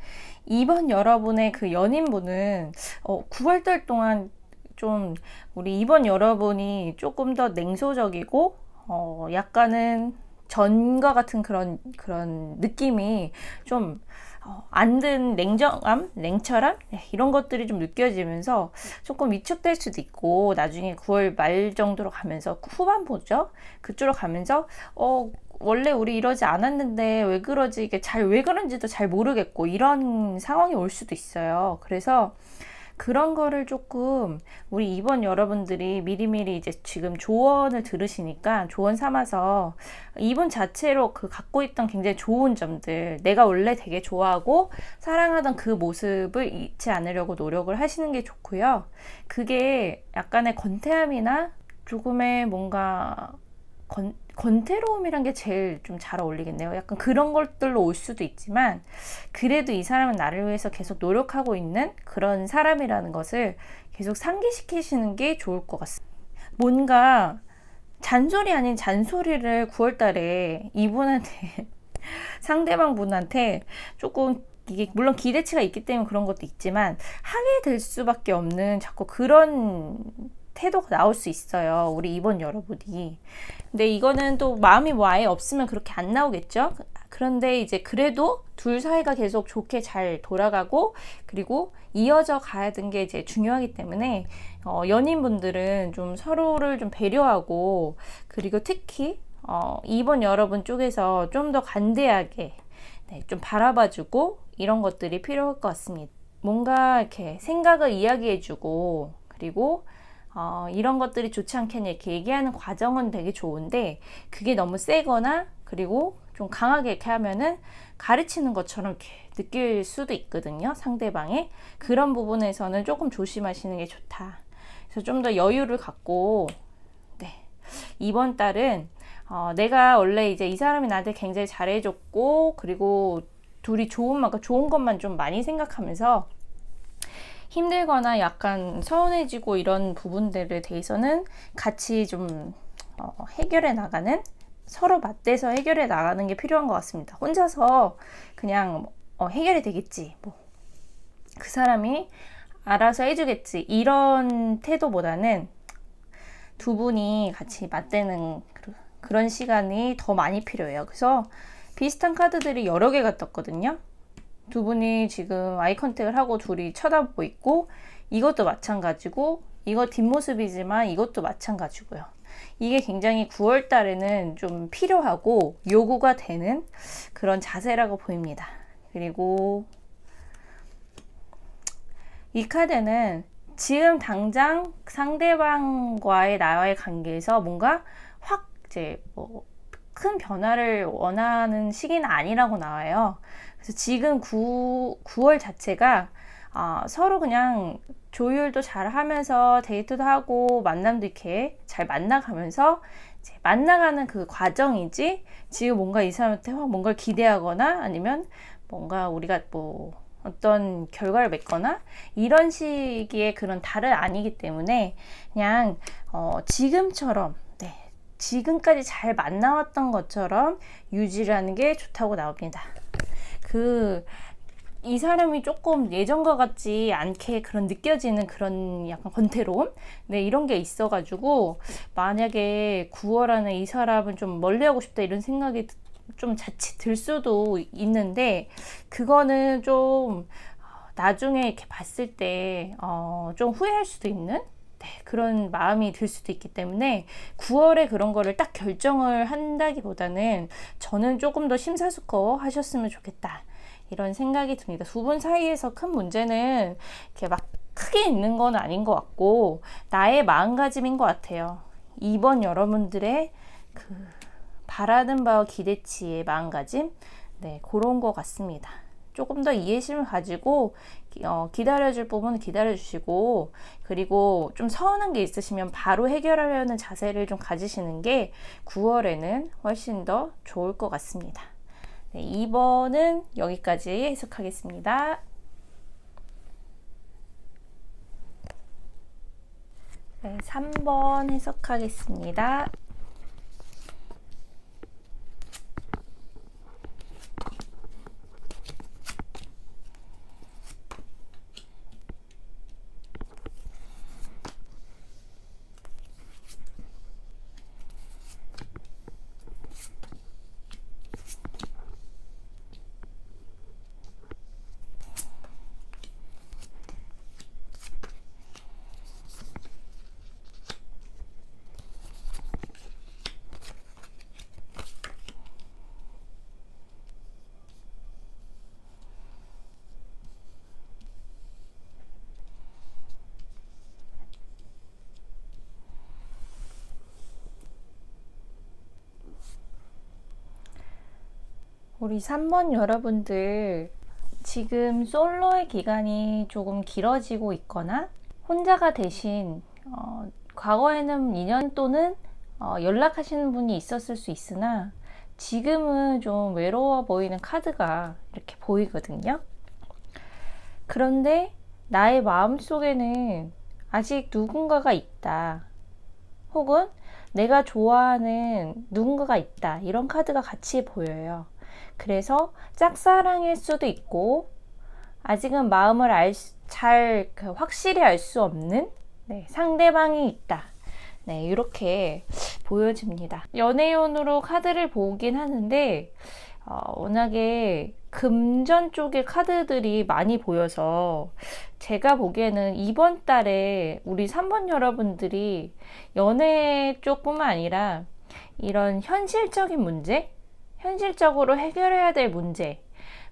Speaker 1: 이번 여러분의 그 연인분은 9월달 동안 좀 우리 이번 여러분이 조금 더 냉소적이고 약간은 전과 같은 그런 느낌이 좀 안 든 냉정함, 냉철함, 네, 이런 것들이 좀 느껴지면서 조금 위축될 수도 있고 나중에 9월 말 정도로 가면서 후반부죠. 그쪽으로 가면서 원래 우리 이러지 않았는데 왜 그러지, 이게 왜 그런지도 잘 모르겠고 이런 상황이 올 수도 있어요. 그래서 그런 거를 조금 우리 이번 여러분들이 미리미리 이제 지금 조언을 들으시니까 조언 삼아서 이분 자체로 그 갖고 있던 굉장히 좋은 점들, 내가 원래 되게 좋아하고 사랑하던 그 모습을 잊지 않으려고 노력을 하시는 게 좋고요. 그게 약간의 건태함이나 조금의 뭔가 권태로움이란 게 제일 좀 잘 어울리겠네요. 약간 그런 것들로 올 수도 있지만 그래도 이 사람은 나를 위해서 계속 노력하고 있는 그런 사람이라는 것을 계속 상기시키시는 게 좋을 것 같습니다. 뭔가 잔소리 아닌 잔소리를 9월 달에 이분한테 상대방 분한테 조금 이게 물론 기대치가 있기 때문에 그런 것도 있지만 하게 될 수밖에 없는 자꾸 그런 태도가 나올 수 있어요. 우리 이번 여러분이. 근데 이거는 또 마음이 뭐 아예 없으면 그렇게 안 나오겠죠. 그런데 이제 그래도 둘 사이가 계속 좋게 잘 돌아가고 그리고 이어져 가야 되는 게 이제 중요하기 때문에 연인분들은 좀 서로를 좀 배려하고 그리고 특히 이번 여러분 쪽에서 좀 더 관대하게 좀 바라봐주고 이런 것들이 필요할 것 같습니다. 뭔가 이렇게 생각을 이야기해주고 그리고 이런 것들이 좋지 않겠냐 이렇게 얘기하는 과정은 되게 좋은데 그게 너무 세거나 그리고 좀 강하게 이렇게 하면은 가르치는 것처럼 이렇게 느낄 수도 있거든요. 상대방의 그런 부분에서는 조금 조심하시는 게 좋다. 그래서 좀 더 여유를 갖고 이번 달은 내가 원래 이제 이 사람이 나한테 굉장히 잘해줬고 그리고 둘이 좋은 것만 좀 많이 생각하면서 힘들거나 약간 서운해지고 이런 부분들에 대해서는 같이 좀 해결해 나가는 서로 맞대서 해결해 나가는 게 필요한 것 같습니다. 혼자서 그냥 해결이 되겠지 뭐 그 사람이 알아서 해주겠지 이런 태도보다는 두 분이 같이 맞대는 그런 시간이 더 많이 필요해요. 그래서 비슷한 카드들이 여러 개가 떴거든요. 두 분이 지금 아이 컨택을 하고 둘이 쳐다보고 있고 이것도 마찬가지고 이거 뒷모습이지만 이것도 마찬가지고요. 이게 굉장히 9월 달에는 좀 필요하고 요구가 되는 그런 자세라고 보입니다. 그리고 이 카드는 지금 당장 상대방과의 나와의 관계에서 뭔가 확 이제 뭐 큰 변화를 원하는 시기는 아니라고 나와요. 그래서 지금 9월 자체가 서로 그냥 조율도 잘 하면서 데이트도 하고 만남도 이렇게 잘 만나가면서 이제 만나가는 그 과정이지 지금 뭔가 이 사람한테 뭔가를 기대하거나 아니면 뭔가 우리가 뭐 어떤 결과를 맺거나 이런 식의 그런 달은 아니기 때문에 그냥 지금처럼 지금까지 잘 만나왔던 것처럼 유지를 하는 게 좋다고 나옵니다. 이 사람이 조금 예전과 같지 않게 그런 느껴지는 그런 약간 권태로움? 이런 게 있어가지고 만약에 9월 안에 이 사람은 좀 멀리하고 싶다 이런 생각이 좀 자칫 들 수도 있는데 그거는 좀 나중에 이렇게 봤을 때 좀 후회할 수도 있는 그런 마음이 들 수도 있기 때문에 9월에 그런 거를 딱 결정을 한다기보다는 저는 조금 더 심사숙고 하셨으면 좋겠다 이런 생각이 듭니다. 두 분 사이에서 큰 문제는 이렇게 막 크게 있는 건 아닌 것 같고 나의 마음가짐인 것 같아요. 이번 여러분들의 그 바라는 바와 기대치의 마음가짐 그런 것 같습니다. 조금 더 이해심을 가지고 기다려줄 부분은 기다려주시고 그리고 좀 서운한 게 있으시면 바로 해결하려는 자세를 좀 가지시는 게 9월에는 훨씬 더 좋을 것 같습니다. 2번은 여기까지 해석하겠습니다. 3번 해석하겠습니다. 우리 3번 여러분들 지금 솔로의 기간이 조금 길어지고 있거나 혼자가 대신 과거에는 2년 또는 연락하시는 분이 있었을 수 있으나 지금은 좀 외로워 보이는 카드가 이렇게 보이거든요. 그런데 나의 마음속에는 아직 누군가가 있다. 혹은 내가 좋아하는 누군가가 있다. 이런 카드가 같이 보여요. 그래서 짝사랑일 수도 있고 아직은 마음을 확실히 알 수 없는 상대방이 있다. 이렇게 보여집니다. 연애운으로 카드를 보긴 하는데 워낙에 금전 쪽의 카드들이 많이 보여서 제가 보기에는 이번 달에 우리 3번 여러분들이 연애 쪽뿐만 아니라 이런 현실적인 문제, 현실적으로 해결해야 될 문제,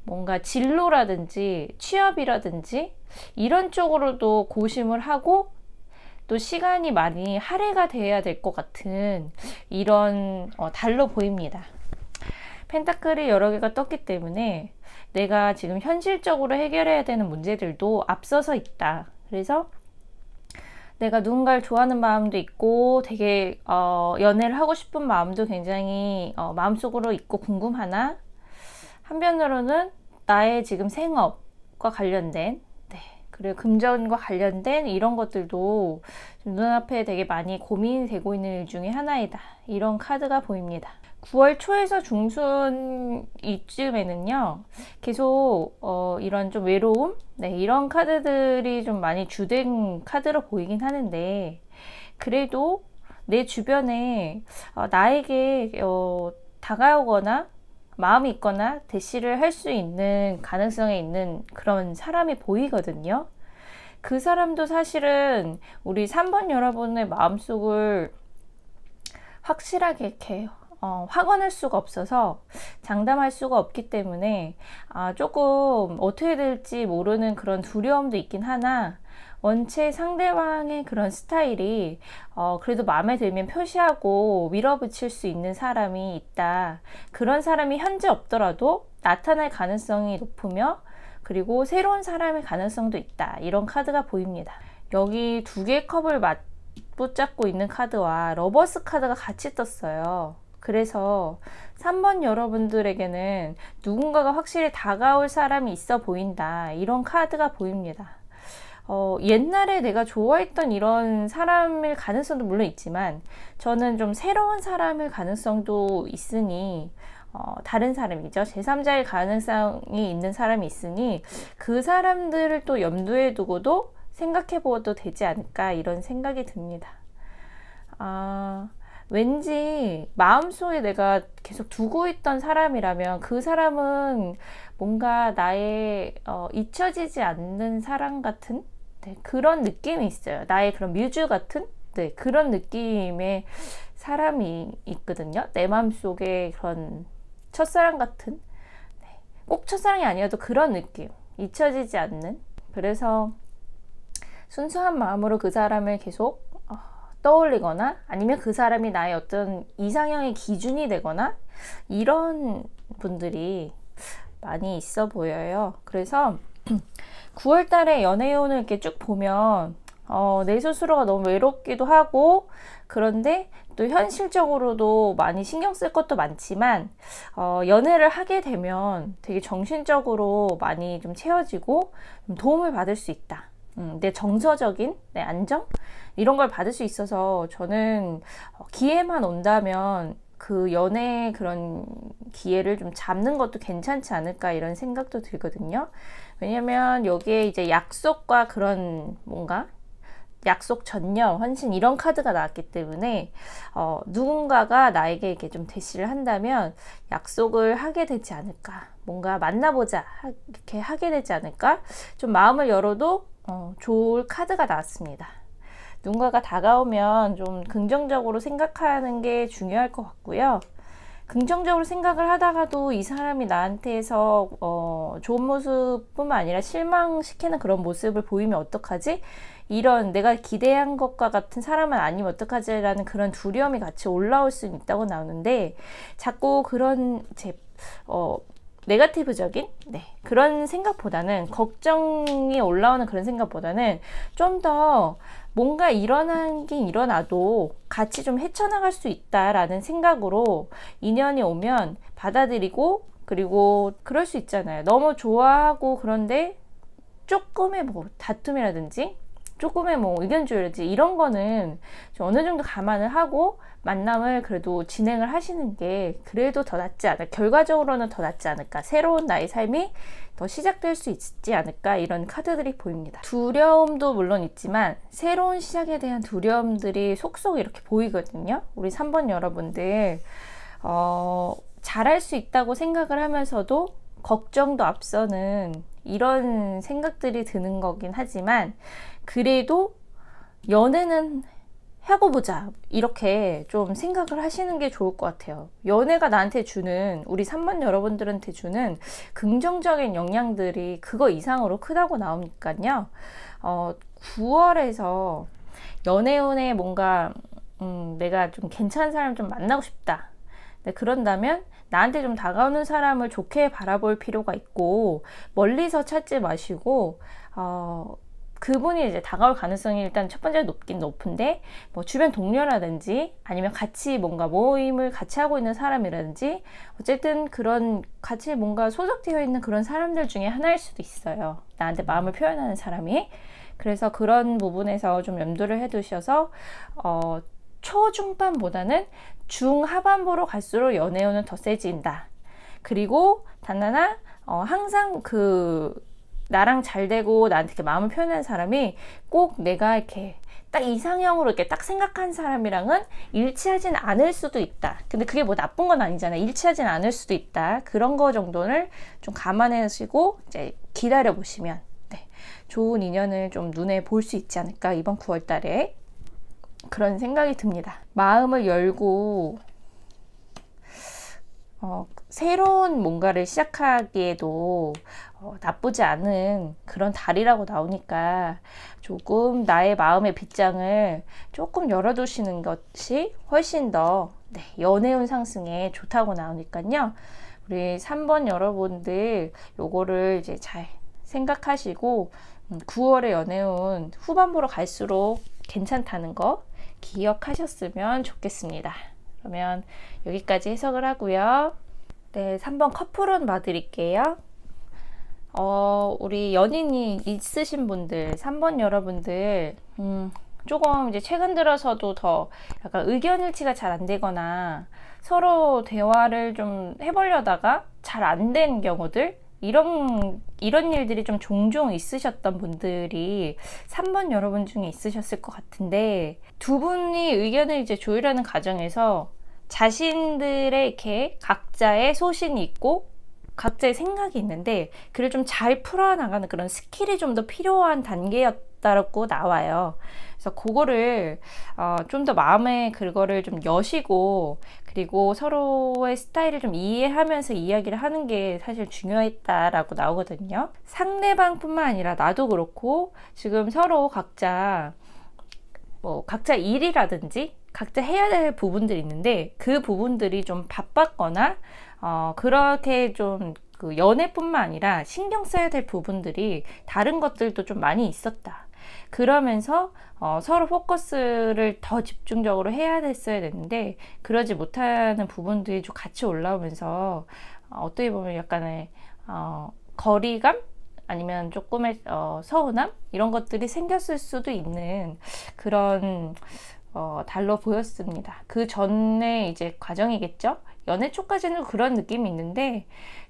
Speaker 1: 뭔가 진로라든지 취업이라든지 이런 쪽으로도 고심을 하고 또 시간이 많이 할애가 돼야 될 것 같은 이런 달로 보입니다. 펜타클이 여러 개가 떴기 때문에 내가 지금 현실적으로 해결해야 되는 문제들도 앞서서 있다. 그래서 내가 누군가를 좋아하는 마음도 있고 되게 연애를 하고 싶은 마음도 굉장히 마음속으로 있고 궁금하나 한편으로는 나의 지금 생업과 관련된 그리고 금전과 관련된 이런 것들도 눈앞에 되게 많이 고민이 되고 있는 일 중에 하나이다. 이런 카드가 보입니다. 9월 초에서 중순 이쯤에는요, 계속 이런 좀 외로움? 이런 카드들이 좀 많이 주된 카드로 보이긴 하는데, 그래도 내 주변에 나에게 다가오거나 마음이 있거나 대시를 할 수 있는 가능성이 있는 그런 사람이 보이거든요. 그 사람도 사실은 우리 3번 여러분의 마음속을 확실하게 이렇게 확언할 수가 없어서 장담할 수가 없기 때문에 조금 어떻게 될지 모르는 그런 두려움도 있긴 하나 원체 상대방의 그런 스타일이 그래도 마음에 들면 표시하고 밀어붙일 수 있는 사람이 있다. 그런 사람이 현재 없더라도 나타날 가능성이 높으며 그리고 새로운 사람의 가능성도 있다. 이런 카드가 보입니다. 여기 두 개의 컵을 맞붙잡고 있는 카드와 러버스 카드가 같이 떴어요. 그래서 3번 여러분들에게는 누군가가 확실히 다가올 사람이 있어 보인다. 이런 카드가 보입니다. 옛날에 내가 좋아했던 이런 사람일 가능성도 물론 있지만 저는 좀 새로운 사람일 가능성도 있으니 다른 사람이죠. 제3자일 가능성이 있는 사람이 있으니 그 사람들을 또 염두에 두고도 생각해 보아도 되지 않을까 이런 생각이 듭니다. 왠지 마음속에 내가 계속 두고 있던 사람이라면 그 사람은 뭔가 나의 잊혀지지 않는 사람 같은 그런 느낌이 있어요. 나의 그런 뮤즈 같은 그런 느낌의 사람이 있거든요. 내 마음속에 그런 첫사랑 같은 꼭 첫사랑이 아니어도 그런 느낌, 잊혀지지 않는. 그래서 순수한 마음으로 그 사람을 계속 떠올리거나 아니면 그 사람이 나의 어떤 이상형의 기준이 되거나 이런 분들이 많이 있어 보여요. 그래서 9월 달에 연애운을 이렇게 쭉 보면 내 스스로가 너무 외롭기도 하고 그런데 또 현실적으로도 많이 신경 쓸 것도 많지만 연애를 하게 되면 되게 정신적으로 많이 좀 채워지고 좀 도움을 받을 수 있다. 내 정서적인 내 안정 이런 걸 받을 수 있어서 저는 기회만 온다면 그 연애 그런 기회를 좀 잡는 것도 괜찮지 않을까 이런 생각도 들거든요. 왜냐면 여기에 이제 약속과 그런 뭔가 약속 전념, 헌신 이런 카드가 나왔기 때문에 누군가가 나에게 이렇게 좀 대시를 한다면 약속을 하게 되지 않을까, 뭔가 만나보자 이렇게 하게 되지 않을까, 좀 마음을 열어도 좋을 카드가 나왔습니다. 누군가가 다가오면 좀 긍정적으로 생각하는 게 중요할 것 같고요. 긍정적으로 생각을 하다가도 이 사람이 나한테서 좋은 모습뿐만 아니라 실망시키는 그런 모습을 보이면 어떡하지? 이런 내가 기대한 것과 같은 사람은 아니면 어떡하지? 라는 그런 두려움이 같이 올라올 수 있다고 나오는데 자꾸 그런 네거티브적인 그런 생각보다는, 걱정이 올라오는 그런 생각보다는 좀 더 뭔가 일어나긴 일어나도 같이 좀 헤쳐나갈 수 있다라는 생각으로 인연이 오면 받아들이고, 그리고 그럴 수 있잖아요. 너무 좋아하고 그런데 조금의 뭐 다툼이라든지 조금의 뭐 의견 조율이라든지 이런 거는 좀 어느 정도 감안을 하고 만남을 그래도 진행을 하시는 게 그래도 더 낫지 않을까, 결과적으로는 더 낫지 않을까, 새로운 나의 삶이 더 시작될 수 있지 않을까, 이런 카드들이 보입니다. 두려움도 물론 있지만 새로운 시작에 대한 두려움들이 속속 이렇게 보이거든요. 우리 3번 여러분들 잘할 수 있다고 생각을 하면서도 걱정도 앞서는 이런 생각들이 드는 거긴 하지만, 그래도 연애는 하고 보자, 이렇게 좀 생각을 하시는 게 좋을 것 같아요. 연애가 나한테 주는, 우리 3번 여러분들한테 주는 긍정적인 영향들이 그거 이상으로 크다고 나오니까요. 9월에서 연애운에 뭔가 내가 좀 괜찮은 사람 좀 만나고 싶다, 그런다면 나한테 좀 다가오는 사람을 좋게 바라볼 필요가 있고, 멀리서 찾지 마시고 그분이 이제 다가올 가능성이 일단 첫 번째 높긴 높은데, 뭐 주변 동료라든지 아니면 같이 뭔가 모임을 같이 하고 있는 사람이라든지, 어쨌든 그런 같이 뭔가 소속되어 있는 그런 사람들 중에 하나일 수도 있어요, 나한테 마음을 표현하는 사람이. 그래서 그런 부분에서 좀 염두를 해 두셔서 초중반보다는 중하반부로 갈수록 연애운은 더 세진다. 그리고 단 하나, 항상 나랑 잘 되고 나한테 이렇게 마음을 표현하는 사람이 꼭 내가 이렇게 딱 이상형으로 이렇게 딱 생각한 사람이랑은 일치하진 않을 수도 있다. 근데 그게 뭐 나쁜 건 아니잖아요. 일치하진 않을 수도 있다. 그런 거 정도를 좀 감안하시고 이제 기다려 보시면 좋은 인연을 좀 눈에 볼 수 있지 않을까, 이번 9월 달에. 그런 생각이 듭니다. 마음을 열고 새로운 뭔가를 시작하기에도 나쁘지 않은 그런 달이라고 나오니까, 조금 나의 마음의 빗장을 조금 열어두시는 것이 훨씬 더 연애운 상승에 좋다고 나오니까요. 우리 3번 여러분들 요거를 이제 잘 생각하시고 9월의 연애운 후반부로 갈수록 괜찮다는 거 기억하셨으면 좋겠습니다. 그러면 여기까지 해석을 하고요. 3번 커플운 봐드릴게요. 우리 연인이 있으신 분들, 3번 여러분들, 조금 이제 최근 들어서도 더 약간 의견 일치가 잘 안 되거나 서로 대화를 좀 해보려다가 잘 안 된 경우들, 이런 일들이 좀 종종 있으셨던 분들이 3번 여러분 중에 있으셨을 것 같은데, 두 분이 의견을 이제 조율하는 과정에서 자신들의 이렇게 각자의 소신이 있고 각자의 생각이 있는데, 그를 좀 잘 풀어나가는 그런 스킬이 좀 더 필요한 단계였다고 나와요. 그래서 그거를 좀 더 마음에 그거를 좀 여시고, 그리고 서로의 스타일을 좀 이해하면서 이야기를 하는 게 사실 중요했다라고 나오거든요. 상대방뿐만 아니라 나도 그렇고, 지금 서로 각자 각자 일이라든지 각자 해야 될 부분들이 있는데, 그 부분들이 좀 바빴거나 그렇게 좀 연애뿐만 아니라 신경 써야 될 부분들이 다른 것들도 좀 많이 있었다. 그러면서 서로 포커스를 더 집중적으로 해야 됐는데 그러지 못하는 부분들이 좀 같이 올라오면서 어떻게 보면 약간의 거리감, 아니면 조금의 서운함, 이런 것들이 생겼을 수도 있는 그런 달로 보였습니다. 그 전에 이제 과정이겠죠. 연애 초까지는 그런 느낌이 있는데,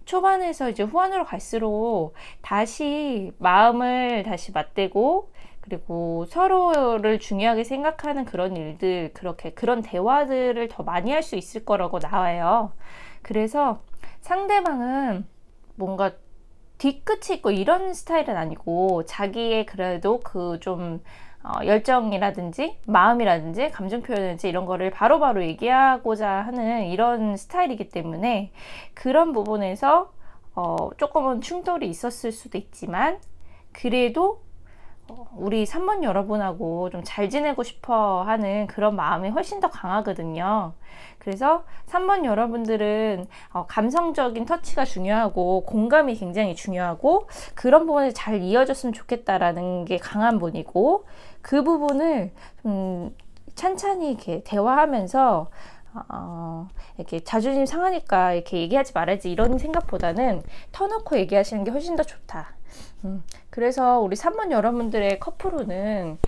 Speaker 1: 초반에서 이제 후반으로 갈수록 다시 마음을 다시 맞대고, 그리고 서로를 중요하게 생각하는 그런 일들, 그런 대화들을 더 많이 할 수 있을 거라고 나와요. 그래서 상대방은 뭔가 뒤끝이 있고 이런 스타일은 아니고, 자기의 그래도 좀 열정이라든지 마음이라든지 감정 표현이라든지 이런 거를 바로바로 얘기하고자 하는 이런 스타일이기 때문에, 그런 부분에서 조금은 충돌이 있었을 수도 있지만, 그래도 우리 3번 여러분하고 좀 잘 지내고 싶어 하는 그런 마음이 훨씬 더 강하거든요. 그래서 3번 여러분들은 감성적인 터치가 중요하고 공감이 굉장히 중요하고 그런 부분이 잘 이어졌으면 좋겠다라는 게 강한 분이고, 그 부분을 찬찬히 이렇게 대화하면서 이렇게 자존심 상하니까 이렇게 얘기하지 말아야지 이런 생각보다는 터놓고 얘기하시는 게 훨씬 더 좋다. 그래서 우리 3번 여러분들의 커플운은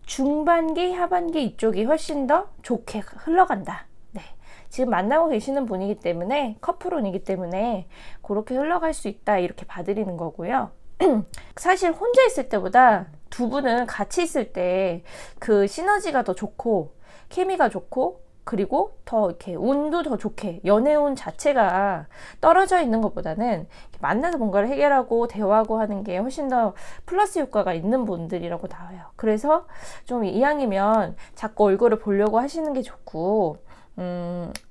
Speaker 1: 중반기, 하반기 이쪽이 훨씬 더 좋게 흘러간다. 네. 지금 만나고 계시는 분이기 때문에, 커플운이기 때문에 그렇게 흘러갈 수 있다, 이렇게 봐드리는 거고요. 사실 혼자 있을 때보다 두 분은 같이 있을 때 그 시너지가 더 좋고 케미가 좋고, 그리고 더 이렇게 운도 더 좋게, 연애운 자체가 떨어져 있는 것보다는 만나서 뭔가를 해결하고 대화하고 하는 게 훨씬 더 플러스 효과가 있는 분들이라고 나와요. 그래서 좀 이왕이면 자꾸 얼굴을 보려고 하시는 게 좋고,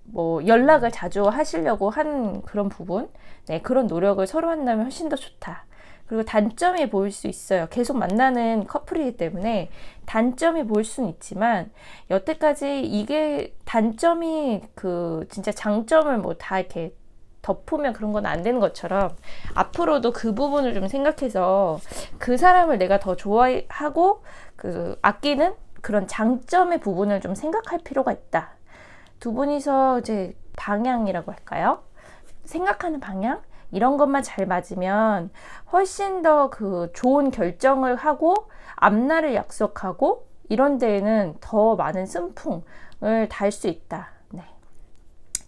Speaker 1: 뭐 연락을 자주 하시려고 하는 그런 부분, 네, 그런 노력을 서로 한다면 훨씬 더 좋다. 그리고 단점이 보일 수 있어요. 계속 만나는 커플이기 때문에 단점이 보일 수는 있지만, 여태까지 이게 단점이 진짜 장점을 뭐 다 이렇게 덮으면 그런 건 안 되는 것처럼, 앞으로도 그 부분을 좀 생각해서 그 사람을 내가 더 좋아하고 아끼는 그런 장점의 부분을 좀 생각할 필요가 있다. 두 분이서 이제 방향이라고 할까요? 생각하는 방향? 이런 것만 잘 맞으면 훨씬 더 좋은 결정을 하고 앞날을 약속하고 이런 데에는 더 많은 순풍을 달 수 있다. 네.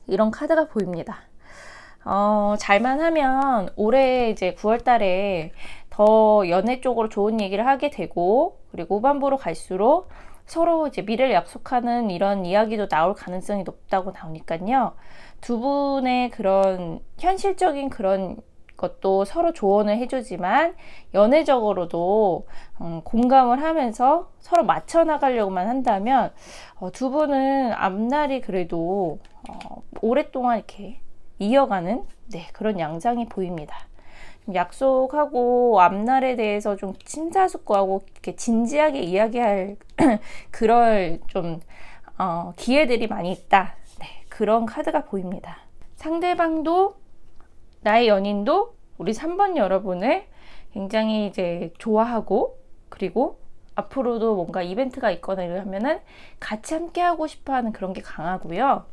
Speaker 1: 이런 카드가 보입니다. 잘만 하면 올해 이제 9월 달에 더 연애 쪽으로 좋은 얘기를 하게 되고, 그리고 후반부로 갈수록 서로 이제 미래를 약속하는 이런 이야기도 나올 가능성이 높다고 나오니까요. 두 분의 그런 현실적인 그런 것도 서로 조언을 해주지만, 연애적으로도 공감을 하면서 서로 맞춰 나가려고만 한다면 두 분은 앞날이 그래도 오랫동안 이렇게 이어가는, 네, 그런 양상이 보입니다. 약속하고 앞날에 대해서 좀 심사숙고하고 이렇게 진지하게 이야기할 그럴 좀 기회들이 많이 있다. 네, 그런 카드가 보입니다. 상대방도, 나의 연인도 우리 3번 여러분을 굉장히 이제 좋아하고, 그리고 앞으로도 뭔가 이벤트가 있거나 이러면은 같이 함께 하고 싶어 하는 그런 게 강하고요.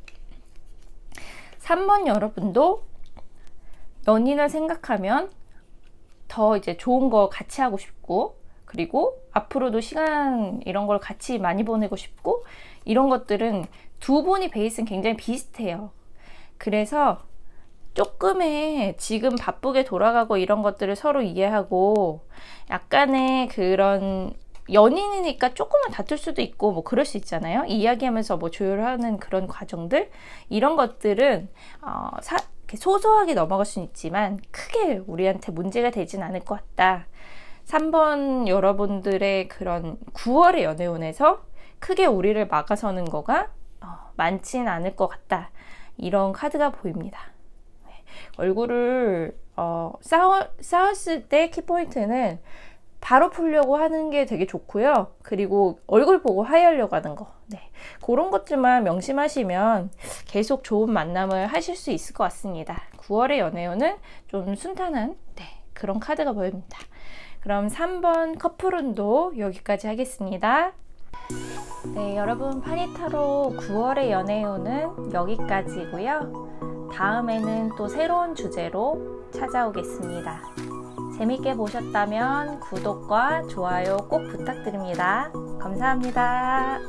Speaker 1: 3번 여러분도 연인을 생각하면 더 이제 좋은 거 같이 하고 싶고, 그리고 앞으로도 시간 이런 걸 같이 많이 보내고 싶고, 이런 것들은 두 분이 베이스는 굉장히 비슷해요. 그래서 조금의 지금 바쁘게 돌아가고 이런 것들을 서로 이해하고, 약간의 그런 연인이니까 조금은 다툴 수도 있고 뭐 그럴 수 있잖아요. 이야기하면서 뭐 조율하는 그런 과정들, 이런 것들은 소소하게 넘어갈 수는 있지만 크게 우리한테 문제가 되진 않을 것 같다. 3번 여러분들의 그런 9월의 연애운에서 크게 우리를 막아서는 거가 많지는 않을 것 같다. 이런 카드가 보입니다. 네. 얼굴을 싸웠을 때 키포인트는 바로 풀려고 하는 게 되게 좋고요. 그리고 얼굴 보고 화해하려고 하는 거, 네, 그런 것들만 명심하시면 계속 좋은 만남을 하실 수 있을 것 같습니다. 9월의 연애운은 좀 순탄한, 네, 그런 카드가 보입니다. 그럼 3번 커플운도 여기까지 하겠습니다. 네, 여러분, 파니타로 9월의 연애운은 여기까지고요. 다음에는 또 새로운 주제로 찾아오겠습니다. 재밌게 보셨다면 구독과 좋아요 꼭 부탁드립니다. 감사합니다.